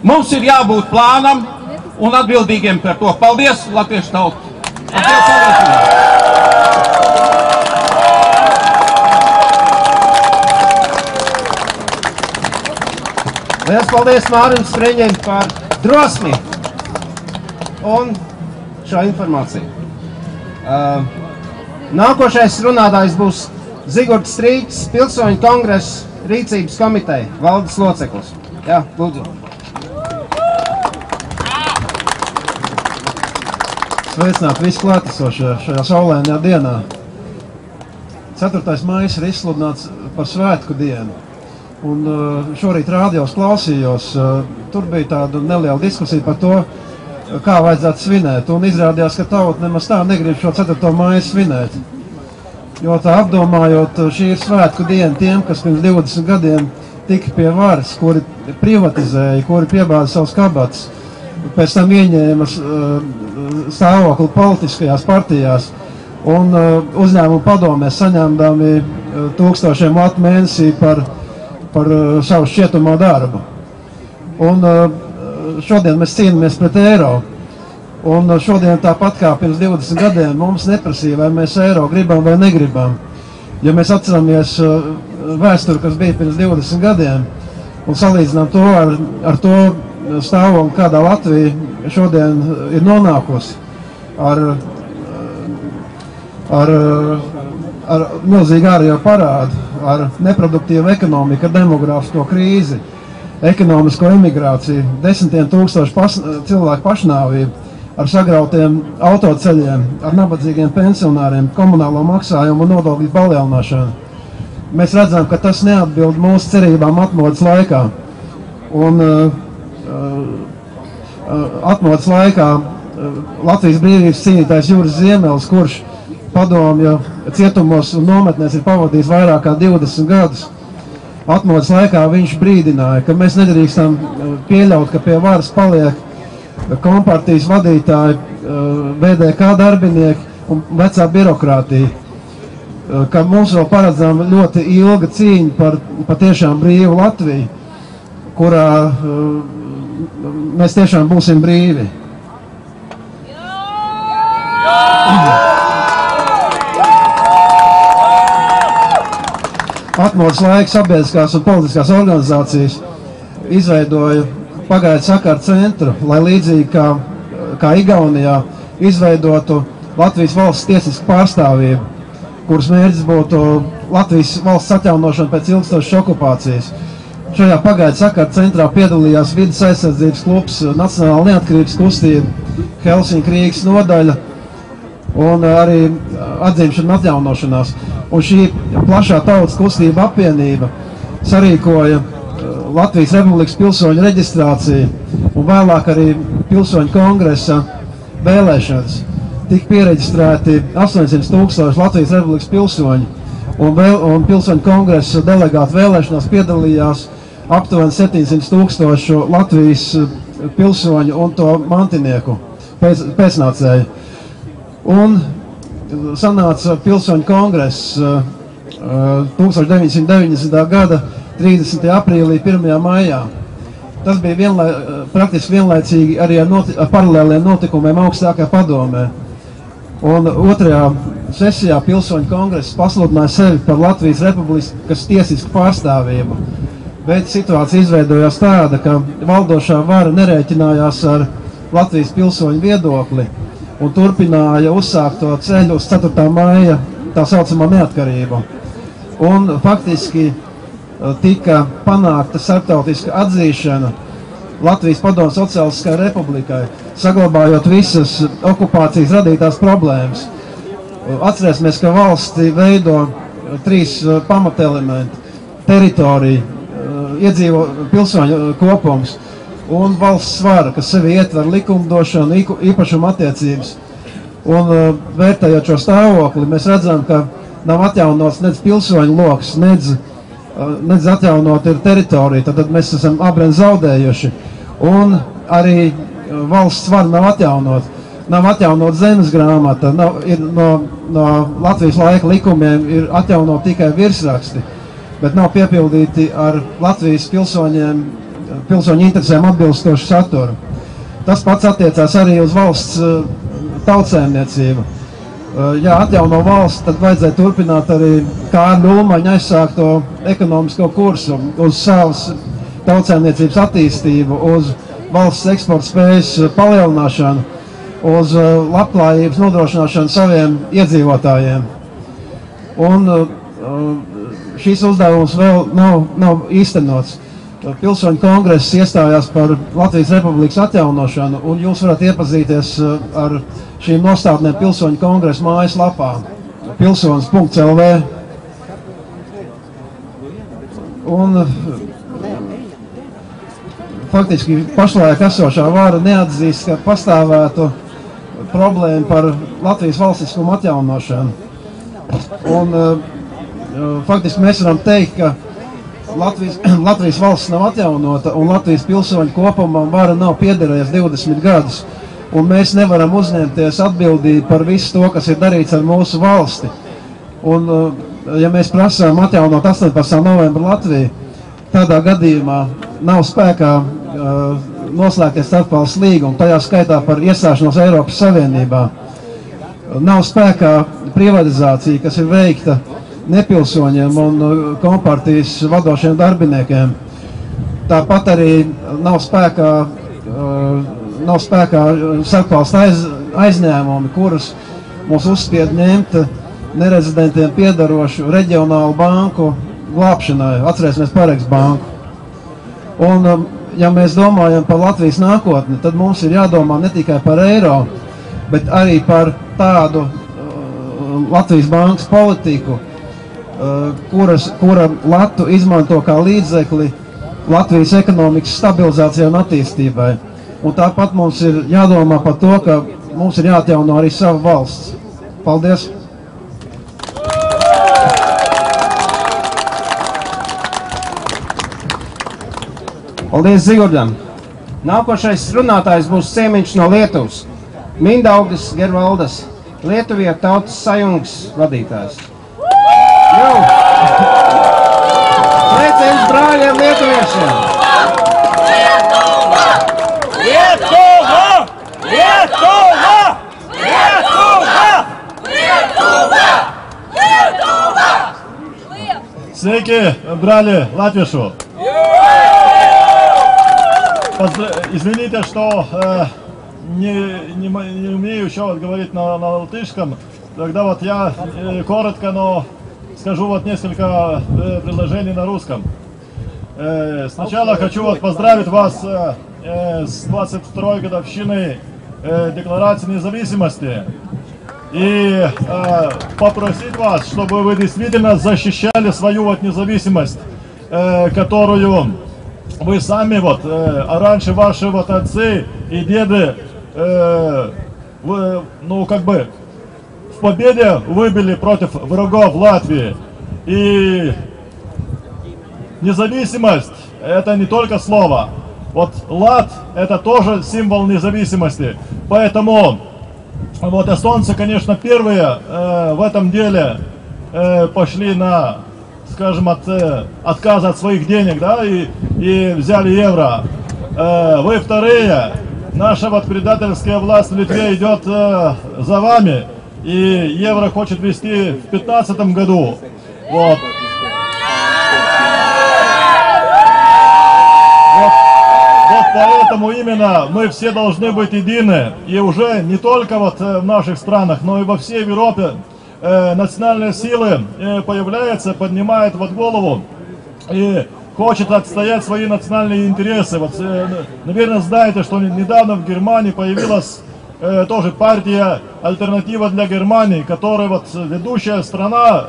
Mums ir jābūt plānam un atbildīgiem par to. Paldies, latviešu tauta! Liels paldies Mārim Spreņiem par drosmi un šo informāciju. Nākošais runātājs būs Zigorts Strīķis, Pilsoņu kongresa rīcības komiteja, valdes loceklis. Jā, lūdzu. Sveicināt visi klātesošie šajā saulainajā dienā. 4. maijs ir izsludināts par svētku dienu. Un šorīt rādījos klausījos, tur bija tāda neliela diskusija par to, kā vajadzētu svinēt. Un izrādījās, ka tauta nemaz tā negrib šo 4. maiju svinēt. Jo tā apdomājot, šī ir svētku diena tiem, kas pirms 20 gadiem tika pie varas, kuri privatizēja, kuri piebāza savus kabatas, pēc tam ieņēma stāvokli politiskajās partijās un uzņēmumu padomēs saņemdami tūkstošiem latu mēnesī par savu šķietumo darbu. Un šodien mēs cīnāmies pret eiro. Un šodien tāpat kā pirms 20 gadiem mums neprasīja, vai mēs eiro gribam vai negribam. Ja mēs atceramies vēsturi, kas bija pirms 20 gadiem, un salīdzinām to ar to stāvokli, kādā Latvija šodien ir nonākusi, ar milzīgu ārējo parādu, ar neproduktīvu ekonomiku, ar demogrāfisko krīzi, ekonomisko emigrāciju, 10 000 cilvēku pašnāvību, ar sagrautiem autoceļiem, ar nabadzīgiem pensionāriem, komunālo maksājumu un nodokļu palielināšanu. Mēs redzam, ka tas neatbild mūsu cerībām atmodas laikā. Un atmodas laikā Latvijas brīvības cīnītājs Juris Ziemelis, kurš padomju cietumos un nometnēs ir pavadījis vairāk kā 20 gadus, atmodas laikā viņš brīdināja, ka mēs nedrīkstam pieļaut, ka pie varas paliek kompartijas vadītāji, BDK darbinieki un vecā birokrātija, ka mums vēl paredzama ļoti ilga cīņa par patiešām brīvu Latviju, kurā mēs tiešām būsim brīvi. Atmodas laika sabiedriskās un politiskās organizācijas izveidoja pagaidu sakaru centru, lai līdzīgi kā Igaunijā izveidotu Latvijas valsts tiesisku pārstāvību, kuras mērķis būtu Latvijas valsts atjaunošana pēc ilgstošas okupācijas. Šajā pagaidu sakaru centrā piedalījās vides aizsardzības klubs, Nacionāla neatkarības kustība, Helsinki Rīgas nodaļa un arī atzimšana un atjaunošanās. Un šī plašā tautas kustība apvienība sarīkoja Latvijas Republikas pilsoņu reģistrāciju un vēlāk arī pilsoņu kongresa vēlēšanas. Tika piereģistrēti 800 000 Latvijas Republikas pilsoņu un pilsoņu kongresa delegātu vēlēšanās piedalījās aptuveni 700 000 Latvijas pilsoņu un to mantinieku pēcnācēju. Un sanāca pilsoņu kongress 1990. gada 30. aprīlī, 1. maijā. Tas bija praktiski vienlaicīgi arī ar paralēliem notikumiem augstākajā padomē. Un 2. sesijā pilsoņu kongress pasludināja sevi par Latvijas Republikas tiesisku pārstāvību. Bet situācija izveidojās tāda, ka valdošā vara nerēķinājās ar Latvijas pilsoņu viedokli un turpināja uzsākt to ceļu uz 4. maija tā saucamā neatkarību. Un faktiski tika panākta starptautiska atzīšana Latvijas Padomju Sociālistiskajai republikai, saglabājot visas okupācijas radītās problēmas. Atcerēsimies, ka valsti veido 3 pamatelementi – teritorija, pilsoņu kopums un valsts svara, kas sevi ietver likumdošanu, īpašuma attiecības. Un vērtējot šo stāvokli, mēs redzam, ka nav atjaunots nec pilsoņu loks, nec atjaunot ir teritorija, tad mēs esam abren zaudējuši. Un arī valsts svara nav atjaunot. Nav atjaunot zemes grāmata, no Latvijas laika likumiem ir atjaunot tikai virsraksti, bet nav piepildīti ar Latvijas pilsoņu interesēm atbilstošu saturu. Tas pats attiecās arī uz valsts tautsēmniecību. Ja atjauno valsts, tad vajadzēja turpināt arī Kārļa Ulmaņa aizsākto ekonomisko kursu uz savas tautsēmniecības attīstību, uz valsts eksporta spējas palielināšanu, uz labklājības nodrošināšanu saviem iedzīvotājiem. Un šīs uzdevums vēl nav īstenots. Pilsoņu kongress iestājās par Latvijas Republikas atjaunošanu, un jūs varat iepazīties ar šīm nostādnēm Pilsoņu kongresa mājaslapā pilsonis.lv. Un faktiski pašlaik esošā vara neatzīst, ka pastāvētu problēma par Latvijas valstiskumu atjaunošanu. Un faktiski mēs varam teikt, ka Latvijas valsts nav atjaunota un Latvijas pilsoņu kopumā vara nav piederējies 20 gadus. Un mēs nevaram uzņemties atbildību par visu to, kas ir darīts ar mūsu valsti. Un, ja mēs prasām atjaunot 18. novembra Latviju, tādā gadījumā nav spēkā noslēgties starpvalsts līgumu, tajā skaitā par iestāšanos Eiropas Savienībā. Nav spēkā privatizācija, kas ir veikta nepilsoņiem un kompartijas vadošiem darbiniekiem. Tāpat arī nav spēkā starpvalsts aizņēmumi, kurus mums uzspied ņemt nerezidentiem piedarošu reģionālu banku glābšanai. Atcerēsimies Pareks banku. Un, ja mēs domājam par Latvijas nākotni, tad mums ir jādomā ne tikai par eiro, bet arī par tādu Latvijas bankas politiku, kura latu izmanto kā līdzekli Latvijas ekonomikas stabilizācijai un attīstībai. Un tāpat mums ir jādomā par to, ka mums ir jāatjauno arī sava valsts. Paldies! Paldies Zigurdam! Nākošais runātājs būs ciemiņš no Lietuvas. Mindaugas Gervaldas, Lietuviešu tautas sajungas vadītājs. Sveiciens brāļiem lietuviešiem! Lietuva! Lietuva! Lietuva! Lietuva! Lietuva! Lietuva! Sveiki, brāļi latviešu! Извините, что не умею еще говорить на латышском. Тогда вот я коротко, но скажу вот несколько предложений на русском. Сначала хочу поздравить вас с 22-й годовщиной Декларации независимости и попросить вас, чтобы вы действительно защищали свою независимость, которую вы сами а раньше ваши отцы и деды, в победе выбили против врагов Латвии. И независимость — это не только слово. Лат — это тоже символ независимости. Поэтому эстонцы, конечно, первые в этом деле пошли на, скажем, отказ от своих денег, да, и взяли евро. Вы вторые. Наша предательская власть в Литве идет за вами, и евро хочет ввести в 2015 году. Поэтому именно мы все должны быть едины. И уже не только в наших странах, но и во всей Европе национальные силы появляются, поднимают голову и хочет отстоять свои национальные интересы. Наверное, знаете, что недавно в Германии появилась тоже партия «Альтернатива для Германии», которая ведущая страна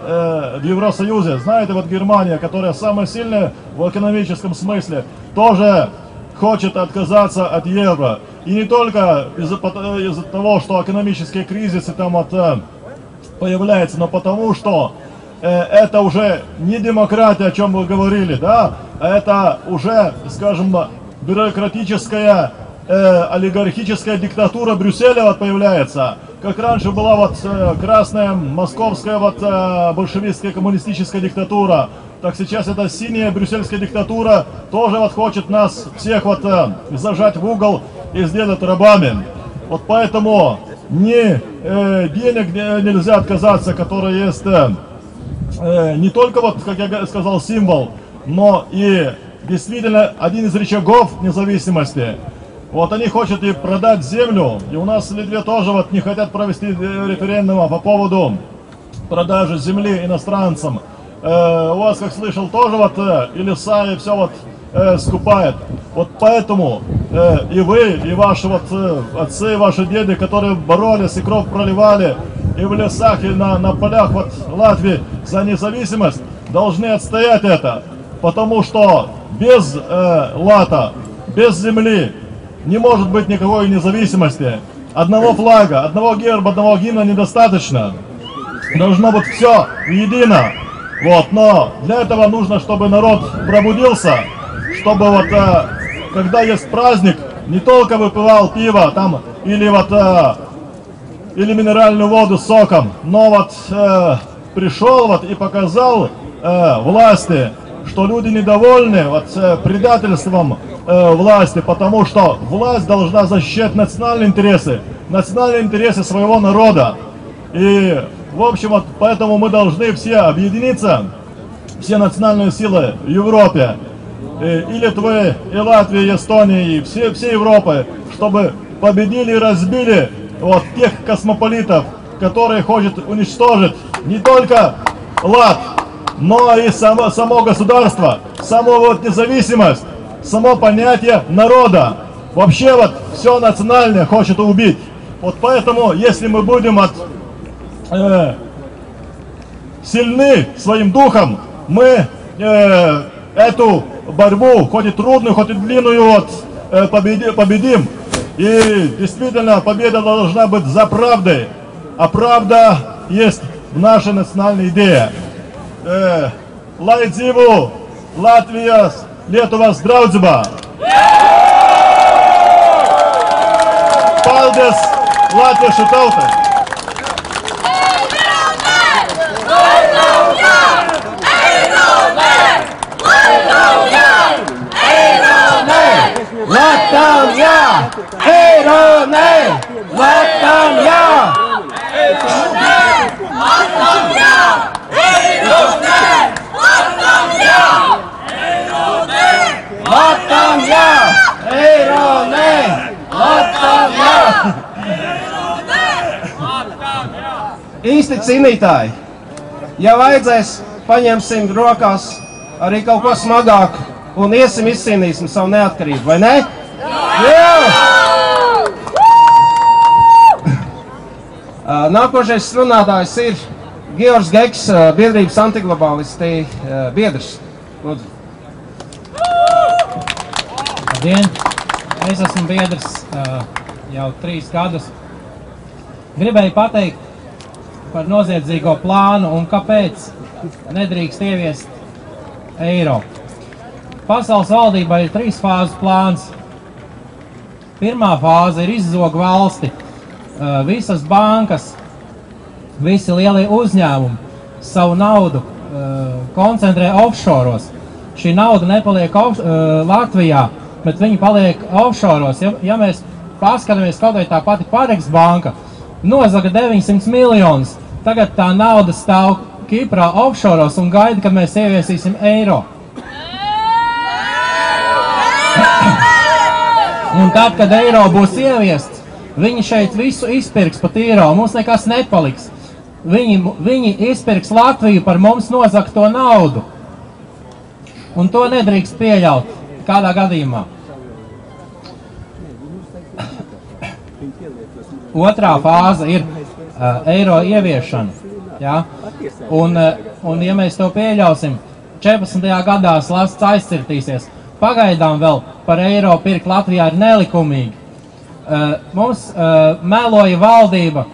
в Евросоюзе. Знаете, Германия, которая самая сильная в экономическом смысле, тоже хочет отказаться от евро. И не только из-за того, что экономические кризисы там появляются, но потому что это уже не демократия, о чем вы говорили, да? Это уже, скажем, бюрократическая, олигархическая диктатура Брюсселя появляется. Как раньше была красная московская большевистская коммунистическая диктатура, так сейчас эта синяя брюссельская диктатура тоже хочет нас всех зажать в угол и сделать рабами. Поэтому денег нельзя отказаться, которые есть не только, как я сказал, символ, но и действительно один из рычагов независимости. Они хотят и продать землю, и у нас в Литве тоже не хотят провести референдум по поводу продажи земли иностранцам. У вас, как слышал, тоже и леса, и все скупает. Поэтому и вы, и ваши вот отцы, ваши деды, которые боролись и кровь проливали и в лесах, и на полях вот Латвии за независимость, должны отстоять это. Потому что без лата, без земли не может быть никакой независимости. Одного флага, одного герба, одного гимна недостаточно. Должно быть все едино. Вот, но для этого нужно, чтобы народ пробудился, чтобы вот когда есть праздник, не только выпивал пиво там или вот или минеральную воду с соком, но вот пришел вот и показал власти, что люди недовольны вот предательством власти, потому что власть должна защищать национальные интересы своего народа. И в общем вот поэтому мы должны все объединиться, все национальные силы в Европе, и Литвы, и Латвии, и Эстонии, и все Европы, чтобы победили и разбили вот тех космополитов, которые хотят уничтожить не только лад, но и само государство, саму вот независимость, само понятие народа. Вообще вот все национальное хочет убить. Вот поэтому, если мы будем сильны своим духом, мы эту борьбу, хоть и трудную, хоть и длинную, вот, победим. И действительно, победа должна быть за правдой. А правда есть в нашей национальной идее. Lai dzīvo Latvijas, Lietuvas draudzība! Paldies latviešu tautai! Latvijam jā! Eiro nē! Latvijam jā! Latvijam jā! Eiro nē! Latvijam jā! Eiro nē! Latvijam jā! Eiro nē! Latvijam jā! Īsti cīnītāji, ja vajadzēs, paņemsim rokās arī kaut ko smagāku un iesim izcīnīsim savu neatkarību, vai ne? Jā! Nākošais runātājs ir Georgs Geks, biedrības antiglobālisti biedrs. Lūdzu. Labdien! Es esmu biedrs jau 3 gadus. Gribēju pateikt par noziedzīgo plānu un kāpēc nedrīkst ieviest eiro. Pasaules valdībā ir 3 fāzu plāns. Pirmā fāze ir izzog valsti. Visas bankas, visi lielie uzņēmumi savu naudu koncentrē offshoros. Šī nauda nepaliek Latvijā, bet viņi paliek offshoros. Ja mēs paskatāmies kaut vai tā pati Pareks banka, nozaga 900 miljonus. Tagad tā nauda stāv Kiprā offshoros un gaida, kad mēs ieviesīsim eiro. Un tad, kad eiro būs ieviests, viņi šeit visu izpirks pat eiro, mums nekas nepaliks. Viņi izpirks Latviju par mums nozagto naudu. Un to nedrīkst pieļaut kādā gadījumā. Otrā fāze ir eiro ieviešana. Ja? Un ja mēs to pieļausim, 14. gadā slasts aizcirtīsies. Pagaidām vēl par eiro pirkt Latvijā ir nelikumīgi. Mums meloja valdība,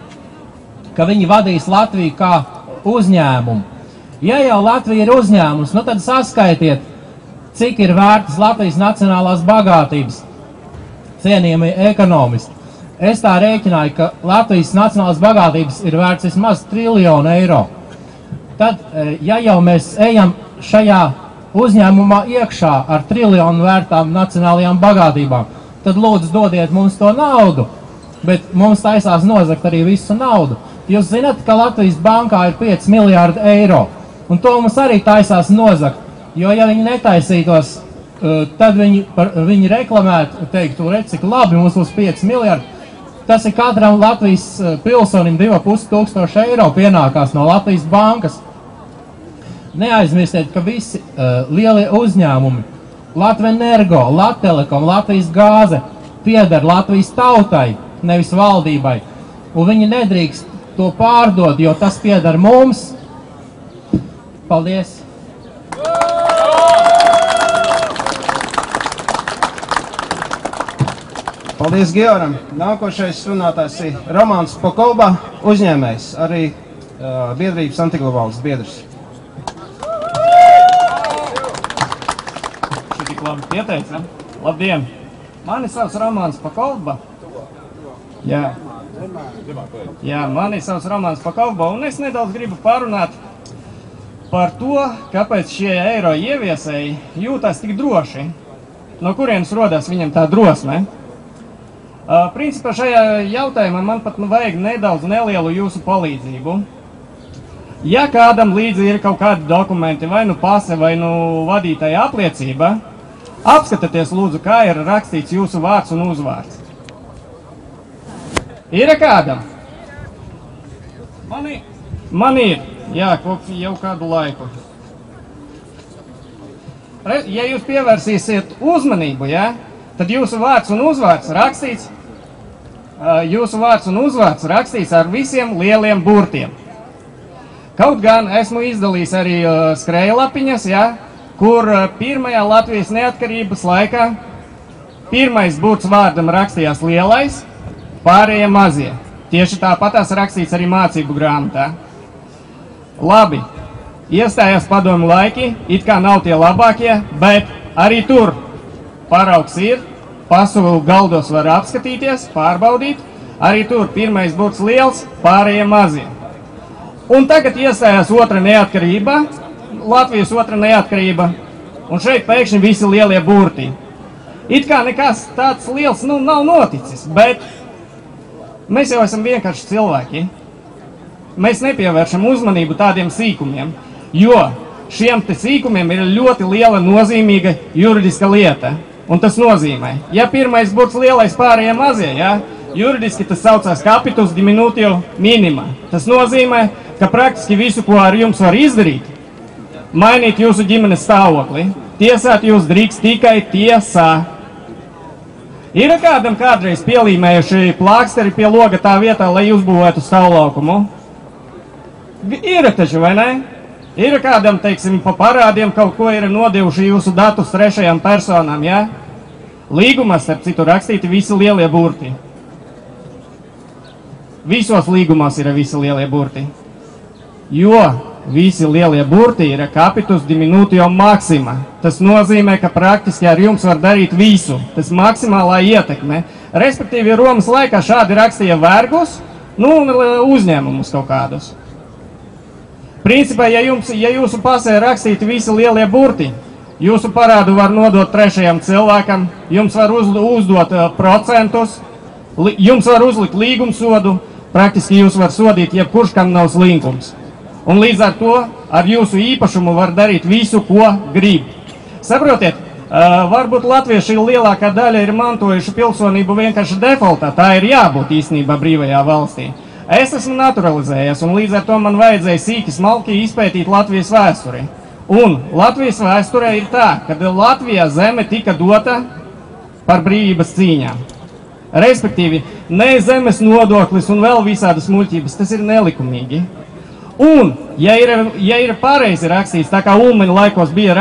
ka viņi vadīs Latviju kā uzņēmumu. Ja jau Latvija ir uzņēmums, nu tad saskaitiet, cik ir vērtas Latvijas nacionālās bagātības. Cienījamie ekonomisti. Es tā rēķināju, ka Latvijas nacionālās bagātības ir vērts vismaz 1 triljonu eiro. Tad, ja jau mēs ejam šajā uzņēmumā iekšā ar 1 triljonu vērtām nacionālajām bagātībām, tad lūdzu dodiet mums to naudu, bet mums taisās nozagt arī visu naudu. Jūs zināt, ka Latvijas bankā ir 5 miljārdi eiro, un to mums arī taisās nozagt, jo ja viņi netaisītos, tad viņi reklamētu, teiktu, redz, cik labi, mums būs 5 miljārdi. Tas ir katram Latvijas pilsonim 2500 eiro pienākās no Latvijas bankas. Neaizmirstiet, ka visi lielie uzņēmumi Latvenergo, Lattelekom, Latvijas gāze pieder Latvijas tautai, nevis valdībai. Un viņi nedrīkst to pārdot, jo tas pieder mums. Paldies! Paldies Georam. Nākošais runātājs ir Romāns Pokolba, uzņēmējs, arī biedrības Antiglobāls biedrs. Šī tik labi pieteica. Labdien! Mani sauc Romāns Pokolba. Jā, mani sauc Romāns Pokolba, un es nedaudz gribu parunāt par to, kāpēc šie eiro ieviesēji jūtas tik droši. No kurienes rodas viņam tā drosme? Principā šajā jautājumā man pat vajag nedaudz nelielu jūsu palīdzību. Ja kādam līdzi ir kaut kādi dokumenti, vai nu pase, vai nu vadītāja apliecība, apskatieties lūdzu, kā ir rakstīts jūsu vārds un uzvārds. Ir kādam? Man ir, jā, jau kādu laiku. Ja jūs pievērsīsiet uzmanību, jā, tad jūsu vārds un uzvārds rakstīts, ar visiem lieliem burtiem. Kaut gan esmu izdalījis arī skrējlapiņas, ja, kur pirmajā Latvijas neatkarības laikā pirmais burts vārdam rakstījās lielais, pārējie mazie. Tieši tāpatās rakstīts arī mācību grāmatā. Labi, iestājās padomu laiki, it kā nav tie labākie, bet arī tur paraugs ir, pasu galdos var apskatīties, pārbaudīt, arī tur pirmais burts liels, pārējie mazie. Un tagad iestājās otra neatkarība, Latvijas otra neatkarība, un šeit pēkšņi visi lielie burti. It kā nekas tāds liels nav noticis, bet mēs jau esam vienkārši cilvēki. Mēs nepievēršam uzmanību tādiem sīkumiem, jo šiem te sīkumiem ir ļoti liela nozīmīga juridiska lieta. Un tas nozīmē, ja pirmais burts lielais pārējie mazie, ja, juridiski tas saucās capitus diminutio minima. Tas nozīmē, ka praktiski visu, ko ar jums var izdarīt, mainīt jūsu ģimenes stāvokli. Tiesāt jūs drīkst tikai tiesā. Ir kādam kādreiz pielīmējuši plāksteri pie loga tā vietā, lai uzbūvētu stāvlaukumu? Ir taču, vai ne? Ir kādam, teiksim, pa parādiem kaut ko ir nodevuši jūsu datus trešajām personām, ja? Līgumā, starp citu, rakstīti visi lielie burti. Visos līgumos ir visi lielie burti. Jo visi lielie burti ir capitus diminutio maxima. Tas nozīmē, ka praktiski ar jums var darīt visu. Tas maksimālā ietekme. Respektīvi, Romas laikā šādi rakstīja vergus, un uzņēmumus kaut kādus. Principā, ja jūsu pasē rakstīti visi lielie burti, jūsu parādu var nodot trešajam cilvēkam, jums var uzdot procentus, jums var uzlikt līgumsodu, praktiski jūs var sodīt jebkurš, kam nav slinkums. Un līdz ar to ar jūsu īpašumu var darīt visu, ko grib. Saprotiet, varbūt latvieši lielākā daļa ir mantojuši pilsonību vienkārši defaultā, tā ir jābūt īstenībā brīvajā valstī. Es esmu naturalizējies, un līdz ar to man vajadzēja sīki smalki izpētīt Latvijas vēsturi. Un Latvijas vēsturē ir tā, ka Latvijā zeme tika dota par brīvības cīņām. Respektīvi, ne zemes nodoklis un vēl visādas muļķības, tas ir nelikumīgi. Un, ja ir pareizi rakstīts, tā kā Ulmaņa laikos bija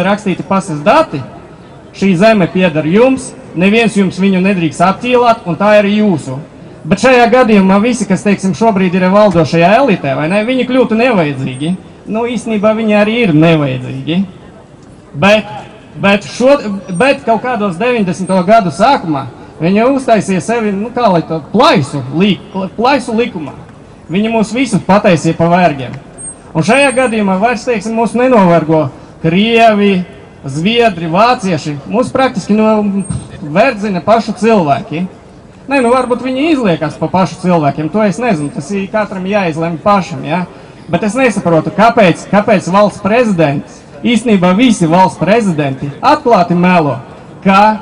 rakstīti pases dati, šī zeme pieder jums, neviens jums viņu nedrīkst apķīlāt, un tā ir jūsu. Bet šajā gadījumā visi, kas, teiksim, šobrīd ir valdošajā elitē, vai ne, viņi kļūtu nevajadzīgi. Īstenībā viņi arī ir nevajadzīgi. Bet kaut kādos 90. gadu sākumā viņi uztaisīja sevi, kā lai to, plaisu likumā. Viņi mūs visus pataisīja pa vergiem. Un šajā gadījumā vairs, teiksim, mūs nenovergo Krievi, Zviedri, vācieši, mūs praktiski verdzina pašu cilvēki. Nē, varbūt viņi izliekas pa pašu cilvēkiem, to es nezinu, tas ir katram jāizlemj pašam, ja? Bet es nesaprotu, kāpēc valsts prezidents, īstenībā visi valsts prezidenti atklāti melo, ka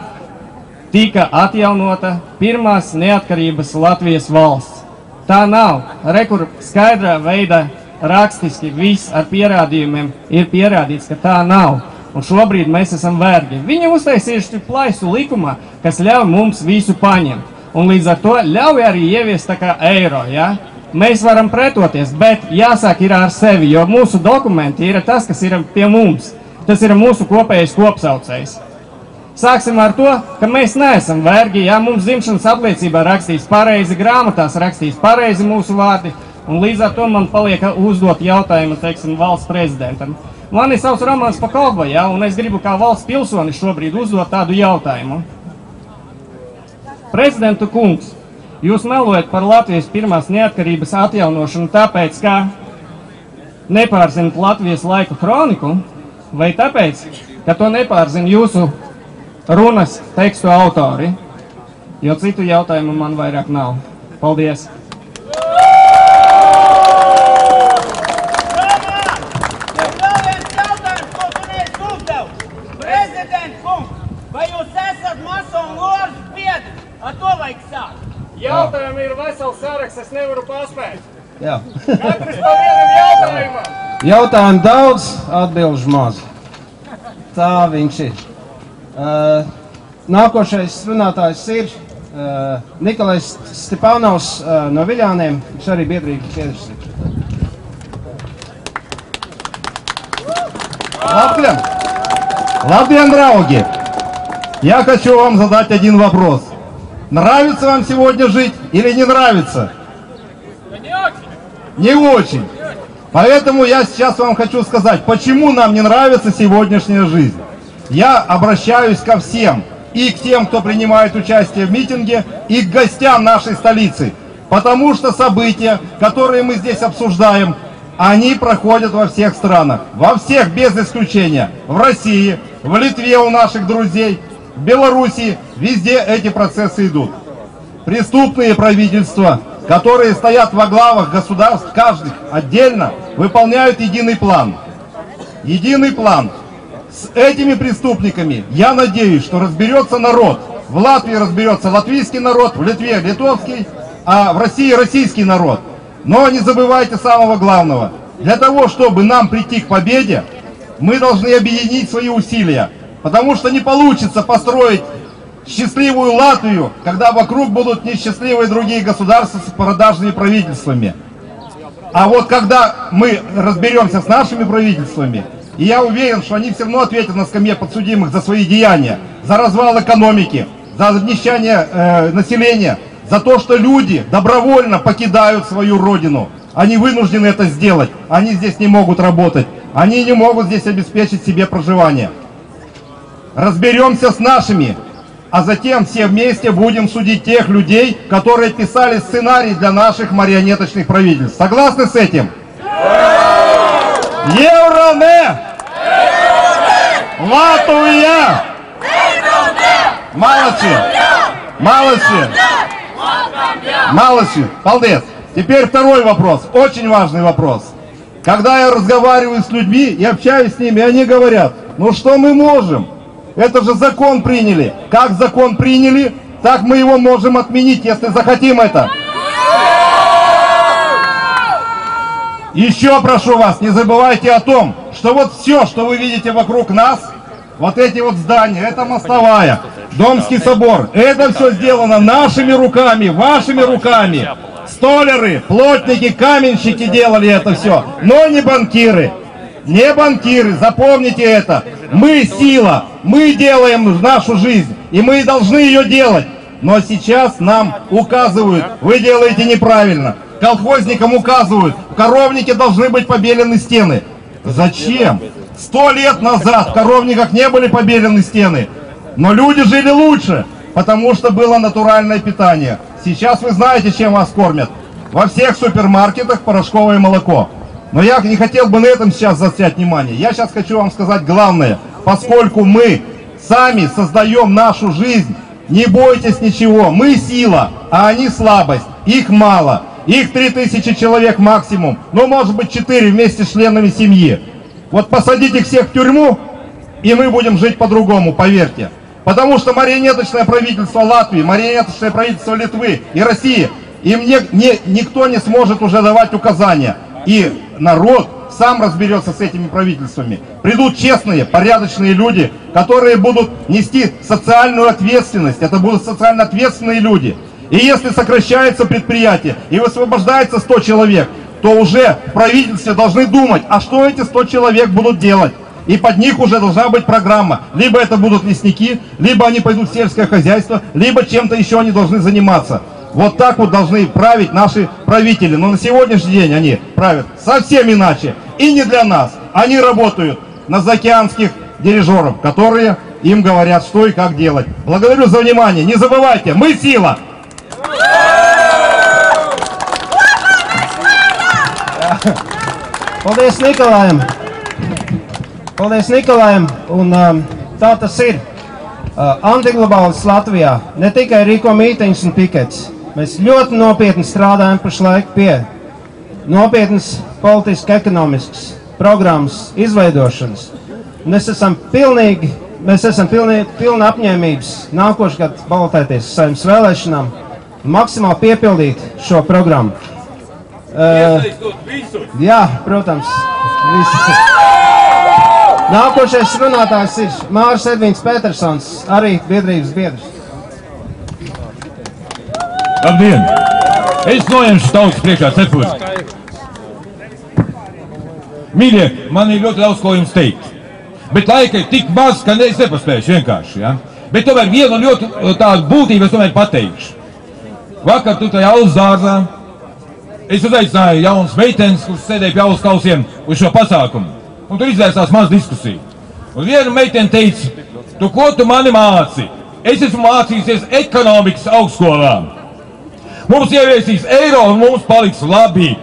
tika atjaunota pirmās neatkarības Latvijas valsts. Tā nav. Rekur skaidrā veidā rakstiski viss ar pierādījumiem ir pierādīts, ka tā nav. Un šobrīd mēs esam vergi. Viņi uztaisījuši plaisu likumā, kas ļauj mums visu paņemt. Un līdz ar to ļauj arī ieviest tā kā eiro, ja? Mēs varam pretoties, bet jāsāk ir ar sevi, jo mūsu dokumenti ir tas, kas ir pie mums. Tas ir mūsu kopējais kopsaucējs. Sāksim ar to, ka mēs neesam vergi, ja mums dzimšanas apliecībā rakstīs pareizi, grāmatās rakstīs pareizi mūsu vārdi, un līdz ar to man paliek uzdot jautājumu, teiksim, valsts prezidentam. Mani sauc Romans Pakolba, ja, un es gribu kā valsts pilsonis šobrīd uzdot tādu jautājumu. Prezidentu kungs, jūs melojat par Latvijas pirmās neatkarības atjaunošanu tāpēc, ka nepārzinat Latvijas laiku kroniku, vai tāpēc, ka to nepārzina jūsu runas tekstu autori, jo citu jautājumu man vairāk nav. Paldies! Vai jūs esat masonu ložas biedri? Ar to vajag sākt. Jautājumi ir vesels saraksts, es nevaru paspēt. Jā. Katrs pa vienam jautājumam. Jautājumu daudz, atbilžu maz. Tā viņš ir. Nākošais runātājs ir Nikolais Stepanovs no Viļāniem. Viņš arī biedrīgi piedršs. Латвиян, дорогие, я хочу вам задать один вопрос. Нравится вам сегодня жить или не нравится? Не очень. Поэтому я сейчас вам хочу сказать, почему нам не нравится сегодняшняя жизнь. Я обращаюсь ко всем, и к тем, кто принимает участие в митинге, и к гостям нашей столицы. Потому что события, которые мы здесь обсуждаем, они проходят во всех странах. Во всех, без исключения. В России, в Литве у наших друзей, в Белоруссии. Везде эти процессы идут. Преступные правительства, которые стоят во главах государств, каждый отдельно, выполняют единый план. Единый план. С этими преступниками, я надеюсь, что разберется народ. В Латвии разберется латвийский народ, в Литве литовский, а в России российский народ. Но не забывайте самого главного. Для того, чтобы нам прийти к победе, мы должны объединить свои усилия. Потому что не получится построить счастливую Латвию, когда вокруг будут несчастливые другие государства с продажными правительствами. А вот когда мы разберемся с нашими правительствами, и я уверен, что они все равно ответят на скамье подсудимых за свои деяния, за развал экономики, за обнищание населения, за то, что люди добровольно покидают свою родину. Они вынуждены это сделать. Они здесь не могут работать. Они не могут здесь обеспечить себе проживание. Разберемся с нашими, а затем все вместе будем судить тех людей, которые писали сценарий для наших марионеточных правительств. Согласны с этим? Евроне! Латвия! Молодцы! Молодцы! Молодцы! Молодец! Теперь второй вопрос, очень важный вопрос. Когда я разговариваю с людьми и общаюсь с ними, они говорят, ну что мы можем? Это же закон приняли. Как закон приняли, так мы его можем отменить, если захотим это. Еще прошу вас, не забывайте о том, что вот все, что вы видите вокруг нас, вот эти вот здания, это мостовая, Домский собор, это все сделано нашими руками, вашими руками. Столяры, плотники, каменщики делали это все, но не банкиры. Не банкиры, запомните это. Мы сила, мы делаем нашу жизнь, и мы должны ее делать. Но сейчас нам указывают, вы делаете неправильно. Колхозникам указывают, в коровнике должны быть побелены стены. Зачем? 100 лет назад в коровниках не были побелены стены. Но люди жили лучше, потому что было натуральное питание. Сейчас вы знаете, чем вас кормят. Во всех супермаркетах порошковое молоко. Но я не хотел бы на этом сейчас заострять внимание. Я сейчас хочу вам сказать главное. Поскольку мы сами создаем нашу жизнь, не бойтесь ничего. Мы сила, а они слабость. Их мало. Их 3000 человек максимум. Ну, может быть, 4 вместе с членами семьи. Вот посадите их всех в тюрьму, и мы будем жить по-другому, поверьте. Потому что марионеточное правительство Латвии, марионеточное правительство Литвы и России, им никто не сможет уже давать указания. и народ сам разберется с этими правительствами. Придут честные, порядочные люди, которые будут нести социальную ответственность. Это будут социально ответственные люди. И если сокращается предприятие и высвобождается 100 человек, то уже в правительстве должны думать, а что эти 100 человек будут делать. И под них уже должна быть программа. Либо это будут лесники, либо они пойдут в сельское хозяйство, либо чем-то еще они должны заниматься. Вот так вот должны править наши правители. Но на сегодняшний день они правят совсем иначе. И не для нас. Они работают на заокеанских дирижеров, которые им говорят, что и как делать. Благодарю за внимание. Не забывайте, мы сила! Paldies Nikolajam! Paldies Nikolajam! Un tā tas ir. Antiglobālis Latvijā ne tikai rīko mītiņas un pikets. Mēs ļoti nopietni strādājam pašlaik pie nopietnas politiski ekonomiskas programmas izveidošanas. Un mēs esam pilni apņēmības nākošgad balotēties uz Saeimas vēlēšanām un maksimāli piepildīt šo programmu. Jā, protams, visi. Nākošais runātājs ir Māris Edvīns Petersons, arī biedrības biedrs. Labdien! Es noņemšu tautas priekšā cepuri. Mīļie, man ir ļoti daudz ko jums teikt. Bet laika ir tik maz, ka es nepaspējuši vienkārši. Ja? Bet tomēr vienu ļoti tādu būtību es tomēr pateikšu. Vakar tu tajā Aulas dārzā es uzaicināju jaunas meitenes, kuras sēdēja pie Aulas kausiem uz šo pasākumu. Un tur izvērsās maz diskusiju. Un viena meitene teica, tu ko tu mani māci? Es esmu mācījusies ekonomikas augstskolā. Mums ieviesīs eiro un mums paliks labi.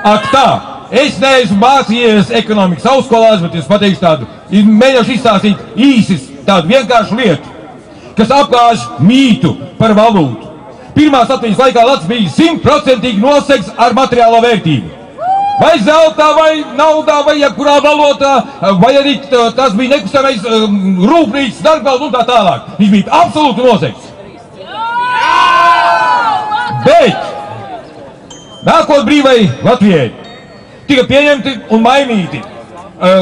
Ak tā, es neesmu mācījies ekonomikas augstskolās, bet es pateikšu tādu, mēģināšu izstāstīt īsi tādu vienkāršu lietu, kas apgāž mītu par valūtu. Pirmās Latvijas laikā lats bija 100% nosegts ar materiālo vērtību. Vai zeltā, vai naudā, vai jebkurā valotā, vai arī tas bija nekustamais rūpnīcas darbgalds un tā tālāk. Viņš bija absolūti nosegts. Bet nākot brīvai Latvijai tika pieņemti un mainīti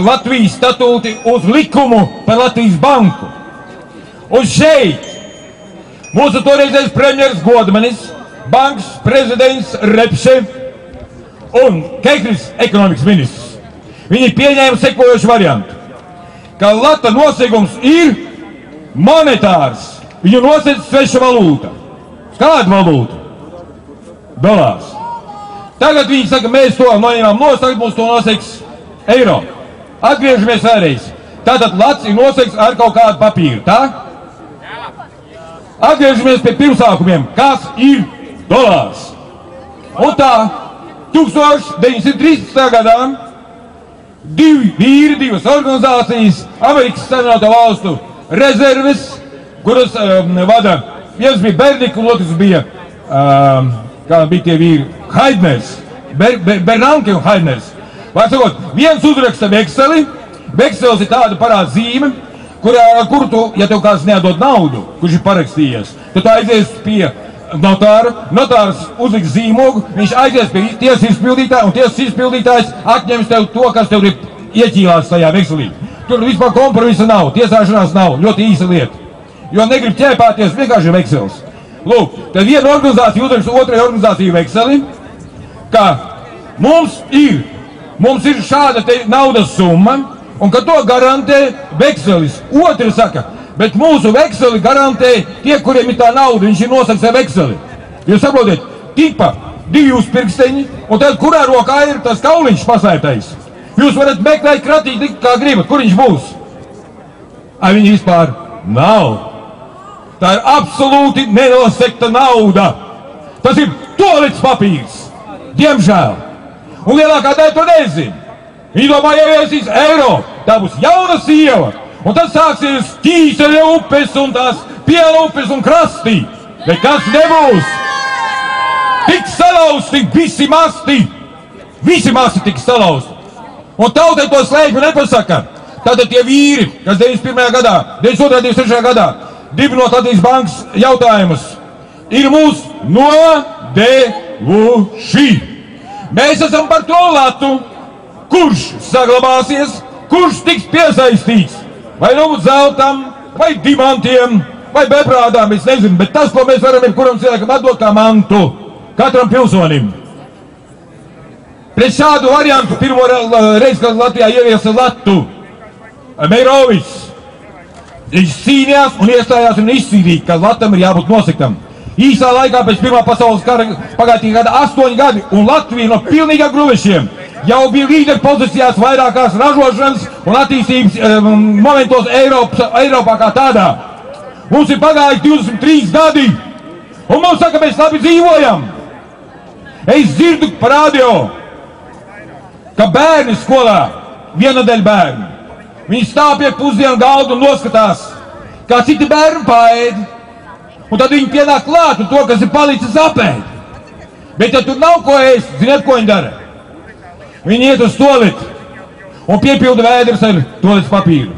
Latvijas statūti uz likumu par Latvijas banku. Un šeit mūsu toreizais premjers Godmanis, bankas prezidents Repše un Kekris ekonomikas ministrs. Viņi pieņēma sekojošu variantu, ka lata nosegums ir monetārs. Viņu noseg sveša valūta. Kāda valūta? Dolārs. Tagad viņi saka, mēs to noņemam nost, tagad mums to nosegs eiro. Atgriežamies vēlreiz. Tātad lats ir nosegts ar kaut kādu papīru, tā? Atgriežamies pie pirmsākumiem. Kas ir dolārs? Un tā, 1913. gadā divi vīri, divas organizācijas, Amerikas Savienoto Valstu rezerves, kuras vada, viens bija Bernika un otrs bija, kā bija tie vīri, Haidners, Bernanke un Haidners. Vārdsakot, viens uzraksta vekseli, veksels ir tāda parāda zīme, kuru tu, ja tev kāds neatdod naudu, kurš ir parakstījies, tad tu aizies pie notāra, notārs uzliks zīmogu, viņš aizies pie tiesas izpildītāja, un tiesas izpildītājs atņems tev to, kas tev ir ieķīlās tajā vekselī. Tur vispār kompromisa nav, tiesāšanās nav, ļoti īsa lieta. Jo negrib ķēpāties, vienkārši ir veksels. Lūk, tad viena organizācija uzraksta otrai organizāciju vekseli, ka mums ir šāda te naudas summa, un ka to garantē vekselis. Otri saka, bet mūsu vekseli garantē tie, kuriem ir tā nauda, viņš ir nosakts ar vekseli. Jūs saprotiet, tipa divi uzpirksteņi, un tad kurā rokā ir tas kauliņš paslēptais. Jūs varat meklēt kratīt, kā gribat, kur viņš būs. Viņi vispār nav. Tā ir absolūti nenosekta nauda. Tas ir toalets papīrs. Diemžēl. Un lielākā daļa to nezina. Viņi domā, ieviesīs eiro. Tā būs jauna sieva. Un tad sāksies ķīseļa upes un tās piela upes un krasti. Bet kas nebūs? Tik salauzti visi masti. Visi masti tik salauzti. Un tautai to slēpju nepasaka. Tātad tie vīri, kas 91. gadā, 92. 93. gadā, dibinot Latvijas bankas jautājumus, ir mūsu nodevuši. Mēs esam par to latu, kurš saglabāsies, kurš tiks piesaistīts, vai nu zeltam, vai dimantiem, vai beprādām, es nezinu, bet tas, ko mēs varam jebkuram cilvēkam atdot kā mantu, katram pilsonim. Pret šādu variantu pirmo reizi, kad Latvijā ieviesa latu, Meirovičs, viņš cīnījās un iestājās un izcīnīja, ka latam ir jābūt nosektam. Īsā laikā pēc Pirmā pasaules kara pagātīgi gada 8 gadi, un Latvija no pilnīgā gruvešiem jau bija līderi pozīcijās vairākās ražošanas un attīstības momentos Eiropā kā tādā. Mums ir pagājis 23 gadi, un mums saka, mēs labi dzīvojam. Es dzirdu par radio, ka bērni skolā, vienadēļ bērni, viņi stāv pie pusdienu galda un noskatās, kā citi bērni paēd, un tad viņi pienāk klāt un to, kas ir palicis apēd. Bet ja tur nav ko ēst, ziniet, ko viņi dara? Viņi iet uz toleti un piepilda vēders ar toletes papīru.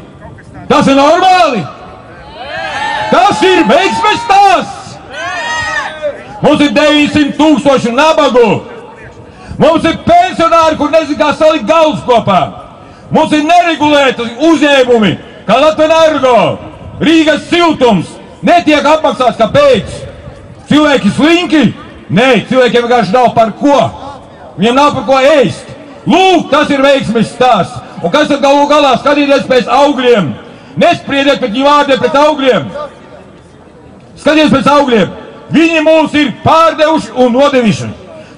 Tas ir normāli! Tas ir veiksmes stāsts! Mums ir 900 000 nabagu! Mums ir pensionāri, kur nezin kā salikt galus kopā! Mums ir neregulēti uzņēmumi, kā Latvenergo, Rīgas siltums, netiek apmaksāts, kāpēc? Cilvēki slinki? Nē, cilvēkiem vienkārši nav par ko. Viņiem nav par ko ēst. Lūk, tas ir veiksmes stāsts. Un kas tad galu galā? Skatieties pēc augļiem. Nespriediet pēc viņu vārdiem pret augļiem. Skatieties pēc augļiem. Viņi mūs ir pārdevuši un nodeviši.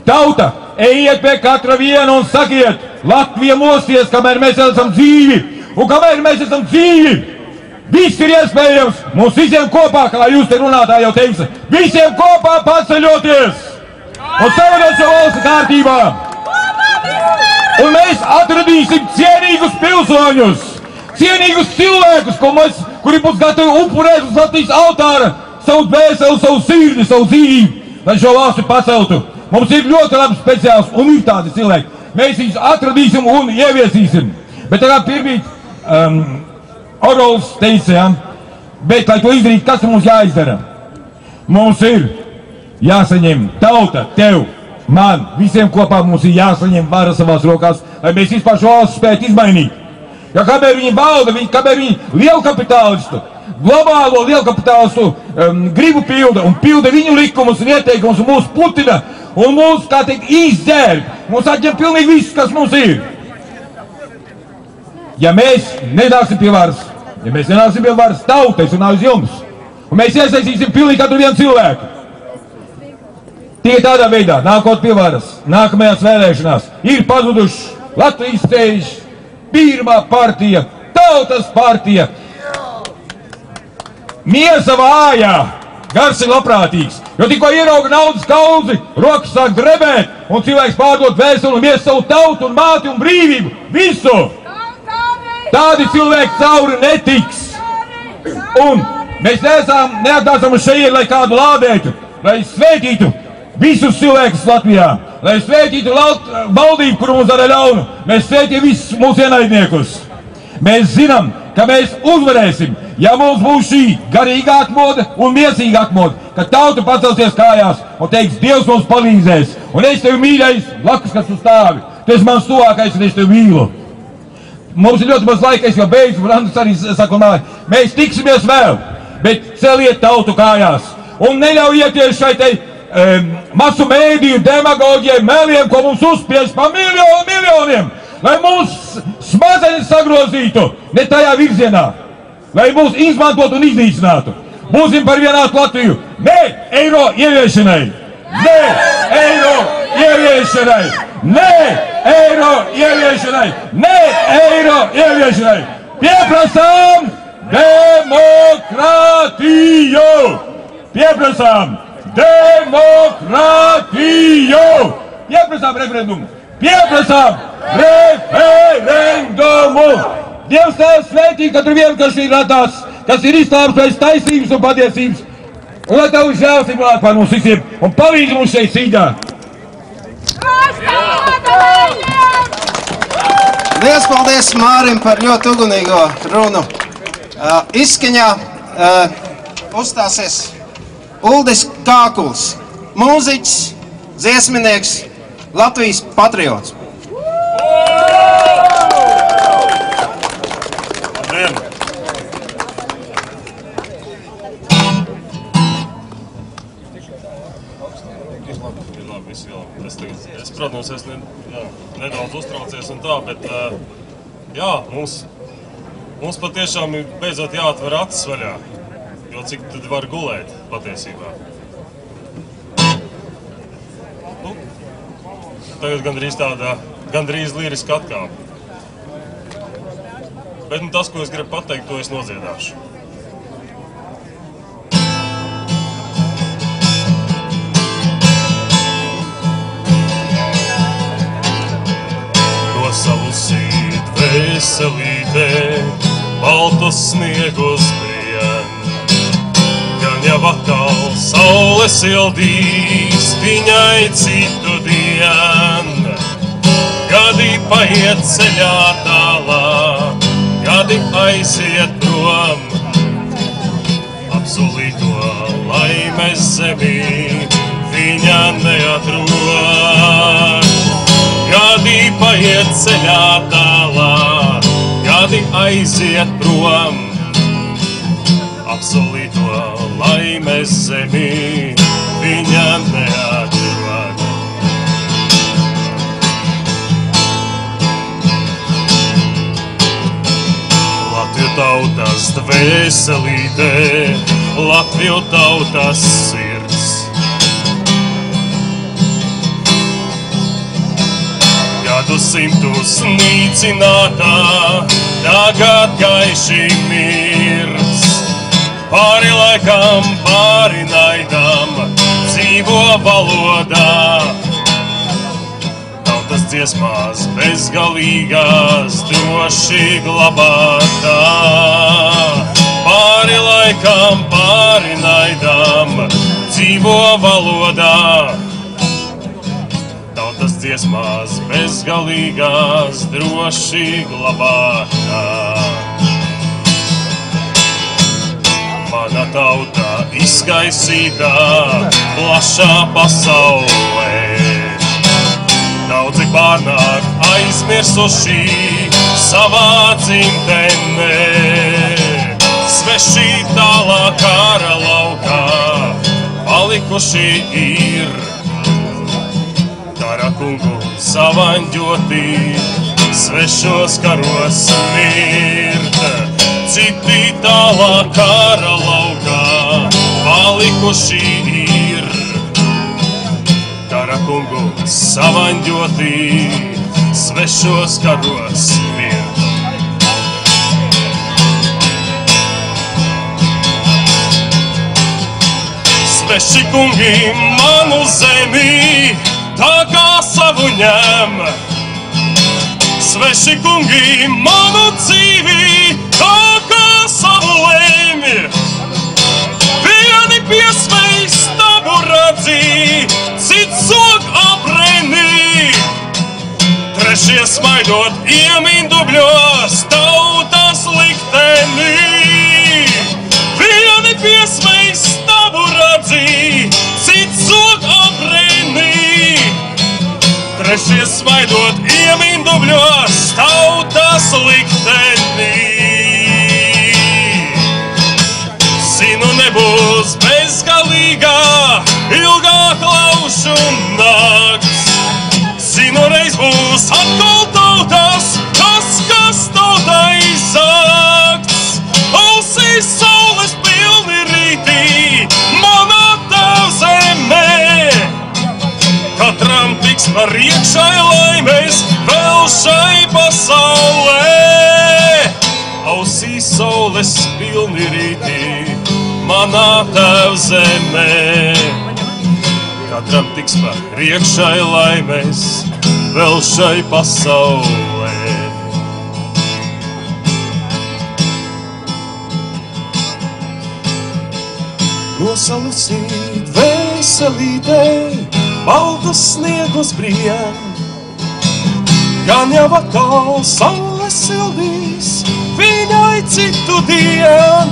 Tauta, ejiet pie katra viena un sakiet, Latvija mosties, kamēr mēs esam dzīvi. Un kamēr mēs esam dzīvi, viss ir iespējams. Mums visiem kopā, kā jūs te runātāji jau teica, visiem kopā paceļoties un savedot šo valsti kārtībā. Un mēs atradīsim cienīgus pilsoņus, cienīgus cilvēkus, kuri būs gatavi upurēt uz Latvijas altāra savu dvēseli, savu sirdi, savu dzīvi, lai šo valsti paceltu. Mums ir ļoti labi speciāls un ir tādi cilvēki. Mēs viņus atradīsim un ieviesīsim. Bet tā kā pirmīt Orlols teica, ja? Bet, lai to izdarītu, kas mums jāizdara? Mums ir jāsaņem tauta, tev, man, visiem kopā mums ir jāsaņem vara savās rokās, lai mēs vispār šo valsts spētu izmainīt. Ja kamēr viņi valda, kamēr viņi lielkapitālistu, globālo lielkapitālistu gribu pilda un pilda viņu likumus un ieteikumus un mūs putina un mūs, kā teikt, izdzērb. Mums atņem pilnīgi viss, kas mums ir. Ja mēs nenāksim pie varas, tauta, es runāju uz jums, un mēs iesaistīsim pilnīgi katru vienu cilvēku. Tikai tādā veidā, nākot pie varas, nākamajās vēlēšanās, ir pazuduši Latvijas ceļš, pirmā partija, tautas partija. Miesa vājā, gars ir labprātīgs, jo tikko ierauga naudas kaudzi, rokas sāk drebēt, un cilvēks pārdot vēstuli un miesu savu tautu un māti un brīvību, visu. Tādi cilvēki cauri netiks. Un mēs neatnācam uz šeit, lai kādu lādētu, lai svētītu visus cilvēkus Latvijā, lai svētītu valdību, kuru mums dara ļaunu. Mēs svētītu visus mūsu ienaidniekus. Mēs zinām, ka mēs uzvarēsim, ja mums būs šī garīga atmoda un miesīga atmoda, ka tauta pacelsies kājās un teiks, Dievs mums palīdzēs. Un es tevi mīļais, blakus, kas tu stāvi. Tu esi mans tuvākais un es tevi mīlu. Mums ir ļoti maz laika, es jau beidzu, un Andris arī saka, mēs tiksimies vēl, bet celiet tautu kājās un neļaujieties šai te masu mēdīju demagoģijai, meliem, ko mums uzspiež pa miljoniem, lai mūs smadzenes sagrozītu ne tajā virzienā, lai mūs izmantotu un iznīcinātu. Būsim par vienādu Latviju. Nē eiro ieviešanai! Nē eiro ieviešanai! Nē eiro ieviešanai! Nē eiro ieviešanai! Pieprasām demokrātiju! Pieprasām demokrātiju! Pieprasām referendumu! Pieprasām referendumu! Dievs tās svētī katru vienu, kas ir radās, kas ir izslāpts pēc taisnības un patiesības. Un lai Tavu žēlstību nāk pār mums visiem un palīdz mums šeit cīņā. Liels paldies Mārim par ļoti ugunīgo runu. Izskaņā uzstāsies Uldis Kākuls. mūziķis, dziesminieks, Latvijas patriots. Es, protams, nedaudz uztraucies un tā, bet jā, mums patiešām ir beidzot jāatver acis vaļā, jo cik tad var gulēt patiesībā. Nu, tagad gandrīz liriska atkāpe. Bet tas, ko es gribu pateikt, to es nodziedāšu. Salusīt veselītē, baltus sniegus brien. Gan jau atkal saule sildīs viņai citu dien. Gadi paiet ceļā tālā, gadi aiziet prom. Apsolīto laimes zemī viņa neatrod. Gadi paiet ceļā tālā, gadi aiziet prom. Apsolīto laimes zemī viņa neatrod. Latviju tautas dvēselītē, Latviju tautas sirds. Gadu simtus nīcinātā, tagad gaiši mirds. Pāri laikam, pāri naidam, dzīvo valodā. Tautas dziesmās bezgalīgās droši glabātā. Pāri laikam, pāri naidam, dzīvo valodā. Tautas dziesmās bezgalīgās droši glabātā. Mana tauta izkaisītā plašā pasaulē. Daudzi pārnāk aizmirsuši savā dzimtenē. Sveši tālā kara laukā palikuši ir. Kara kungu savaņģoti, svešos karos mirt. Citi tālā kara laukā palikuši ir. Kara kungu savaņģoti, svešos karos mirt. Sveši kungi manu zemi tā kā savu ņem. Sveši kungi manu dzīvi tā kā savu lemj. Vieni piesmejas tavu radzī, cits zog aprenī. Trešie smaidot iemindubļos tautas liktenī. Vieni piesmejas tavu radzī, cits zog aprenī. Trešie smaidot iemindubļos tautas liktenī. Zinu, nebūs bezgalīgā, ilgāk laušu nakts. Zinu, reiz būs atkal tautas, kas tautai zakts. Ausīs saules pilni rītī, manā tēvzemē. Katram tiks par iekšai laimēs, vēl šai pasaulē. Ausīs saules pilni rītī, manā tēvzemē. Katram tiks par iekšai laimēs, vēl šai pasaulē. Nosalusīt veselītei, baltus sniegus brien. Gan jau atkal saule sildīs viņai citu dien.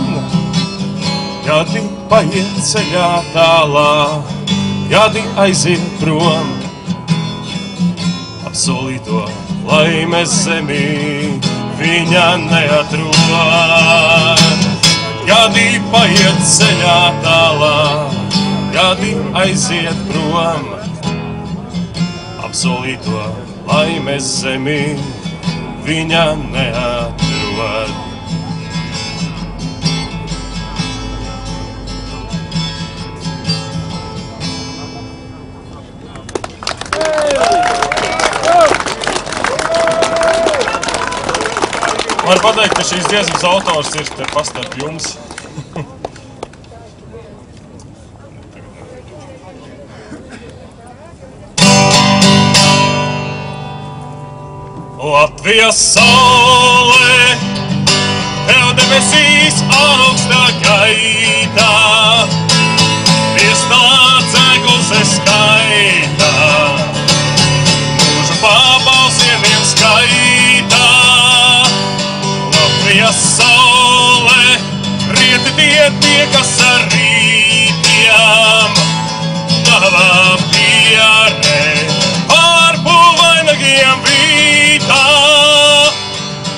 Gadi paiet ceļā tālā, gadi aiziet prom, apsolīto laimes zemī viņa neatrod. Gadi paiet ceļā tālā, gadi aiziet prom, apsolīto laimes zemī viņa neatrod. Var pateikt, ka šīs dziesmas autors ir te pastarp jums. Latvijas saule, tev debesīs augstā gaitā, piestād dzegulses skaitā, mūžu pabalsieniem skaitā. Latvijas saule, rieti tie, kas ar rītiem, tavā pierē, pārpūvainagiem vītā.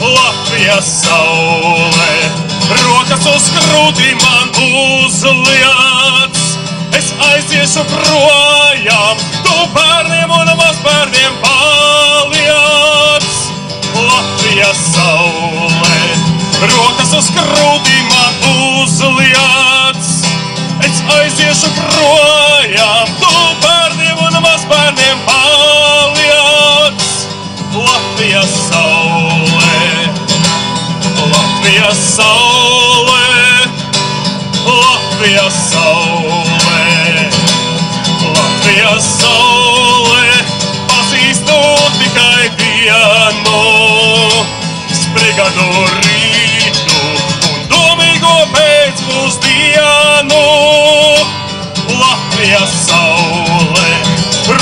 Latvijas saule, rokas uz krūtīm man uzliec, es aiziešu projām, tu bērniem un mazbērniem paliec. Latvijas saule, rokas uz krūtīm man uzliec, es aiziešu projām, tu bērniem un mazbērniem paliec. Latvijas saule, Latvijas saule, Latvijas saule, Latvijas saule, pazīstu tikai vienu, spriganu rītu un domīgo pēcpusdienu. Latvijas saule,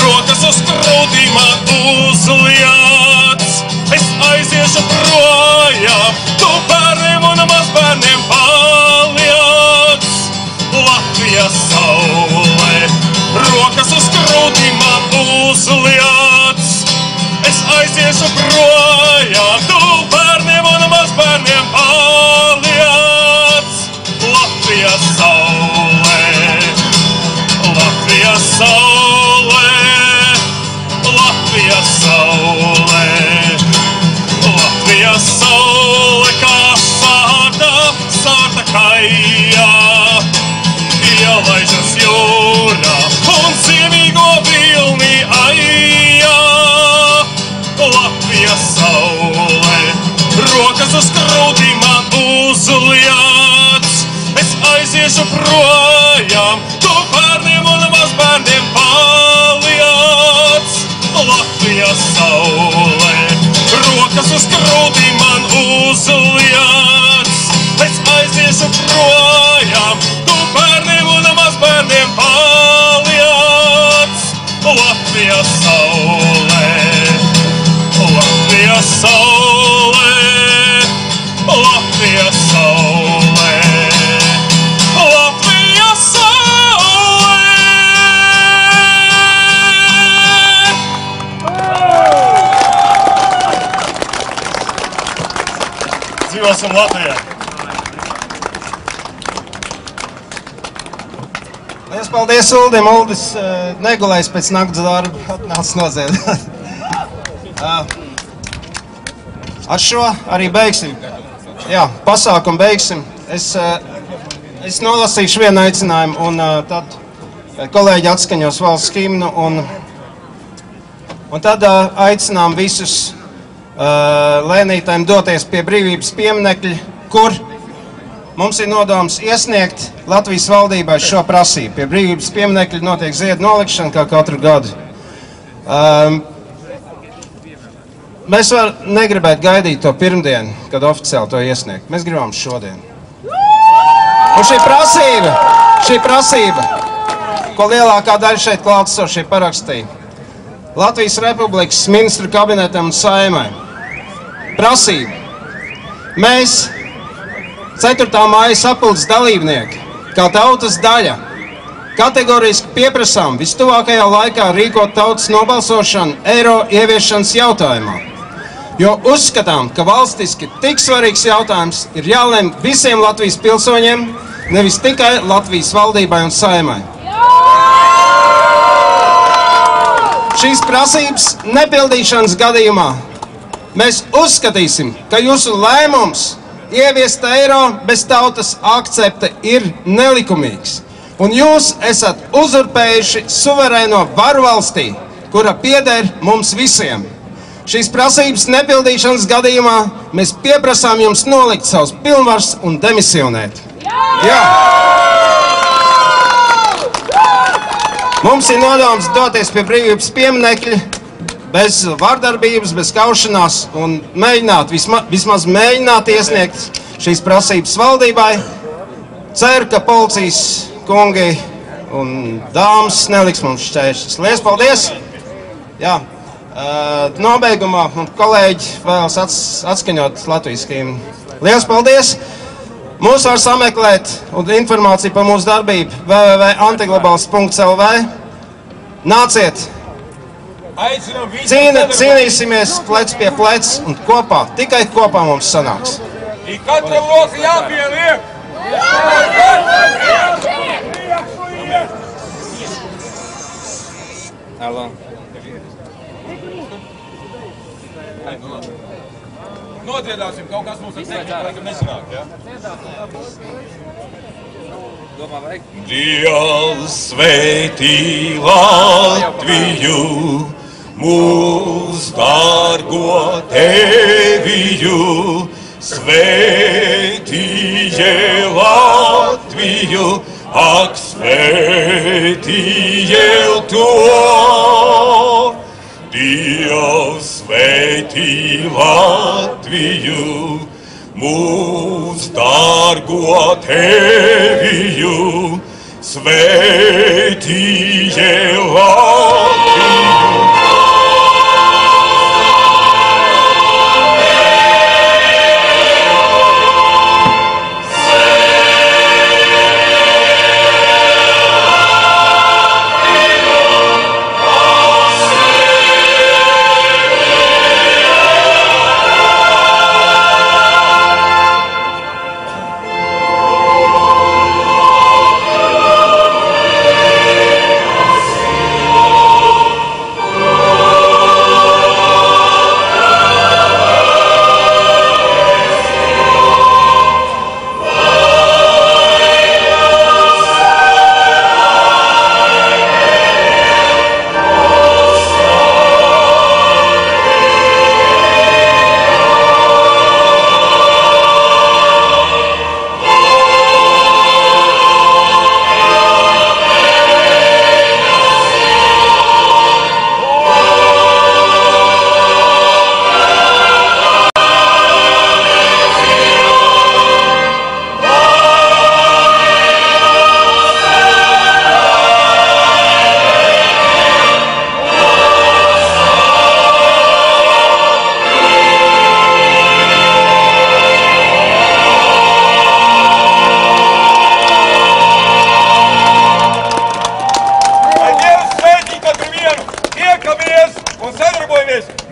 rokas uz krūtīm man uzliec, es aiziešu projām, tu bērniem un mazbērniem paliec. Latvijas saule, rokas uz krūtīm man uzliec, es aiziešu projām, tu bērniem un mazbērniem paliec. Latvijas saule, Latvijas saule, Latvijas saule, Latvijas saule, kā sārta kaijā, ielaižas jūrā un cienīgo vilni aijā. Latvijas saule, rokas uz krūtīm man uzliec, es aiziešu projām, tu bērniem un mazbērniem paliec. Latvijas saule, rokas uz krūtīm man uzliec, es aiziešu projām, tu bērniem un mazbērniem paliec. Latvijas saule, Latvijas saule, Latvijas saule, Latvijas saule. Dzīvosim Latvijā! Liels paldies Uldim! Uldis negulējis pēc nakts darba, atnāc noziedāt. Ar šo arī beigsim. Jā, pasākumu beigsim. Es nolasīšu vienu aicinājumu, un tad kolēģi atskaņos valsts himnu, un tad aicinām visus lēnītēm doties pie brīvības pieminekļa, kur mums ir nodoms iesniegt Latvijas valdībai šo prasību. Pie brīvības pieminekļa notiek ziedu nolikšana kā katru gadu. Mēs negribētu gaidīt to pirmdienu, kad oficiāli to iesniegt. Mēs gribam šodien. Un šī prasība, ko lielākā daļa šeit klātesošie parakstīja, Latvijas Republikas ministru kabinetam un Saeimai. Prasība. Mēs, 4. māja sapulces dalībnieki, kā tautas daļa, kategoriski pieprasām vistuvākajā laikā rīkot tautas nobalsošanu eiro ieviešanas jautājumā, jo uzskatām, ka valstiski tik svarīgs jautājums ir jālem visiem Latvijas pilsoņiem, nevis tikai Latvijas valdībai un Saeimai. Šīs prasības nepildīšanas gadījumā mēs uzskatīsim, ka jūsu lēmums ieviest eiro bez tautas akcepta ir nelikumīgs, un jūs esat uzurpējuši suverēno varu valstī, kura pieder mums visiem. Šīs prasības nepildīšanas gadījumā mēs pieprasām jums nolikt savus pilnvars un demisionēt. Jā! Mums ir nodoms doties pie brīvības pieminekļa bez vardarbības, bez kaušanās un mēģināt, vismaz mēģināt iesniegt šīs prasības valdībai. Ceru, ka policijas kungi un dāmas neliks mums šķēršļus. Liels paldies! Jā, nobeigumā kolēģi vēlas atskaņot Latvijas himnu. Liels paldies! Mūs var sameklēt un informāciju par mūsu darbību www.antiglobals.lv. Nāciet! Cīnīsimies plec pie plec un kopā, tikai kopā mums sanāks. Katram roku jāpieliek! Nodziedāsim, kaut kas mums ar tehniku laikam nesanāk, jā? Dievs sveitī Latviju, mūs dārgo Teviju, sveitīje Latviju, ak sveitīje to. Dievs sveitī Latviju, mūs dārgo Teviju, sveitīje Latviju.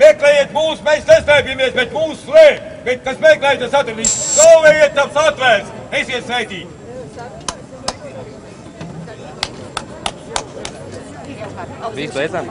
Meklējiet mūs, mēs neslēpjamies, bet mūs slēp. Bet kas meklējiet, tas atradīs. Galvējiet taps atvērts. Esiet sveitīti. Visu beidzam?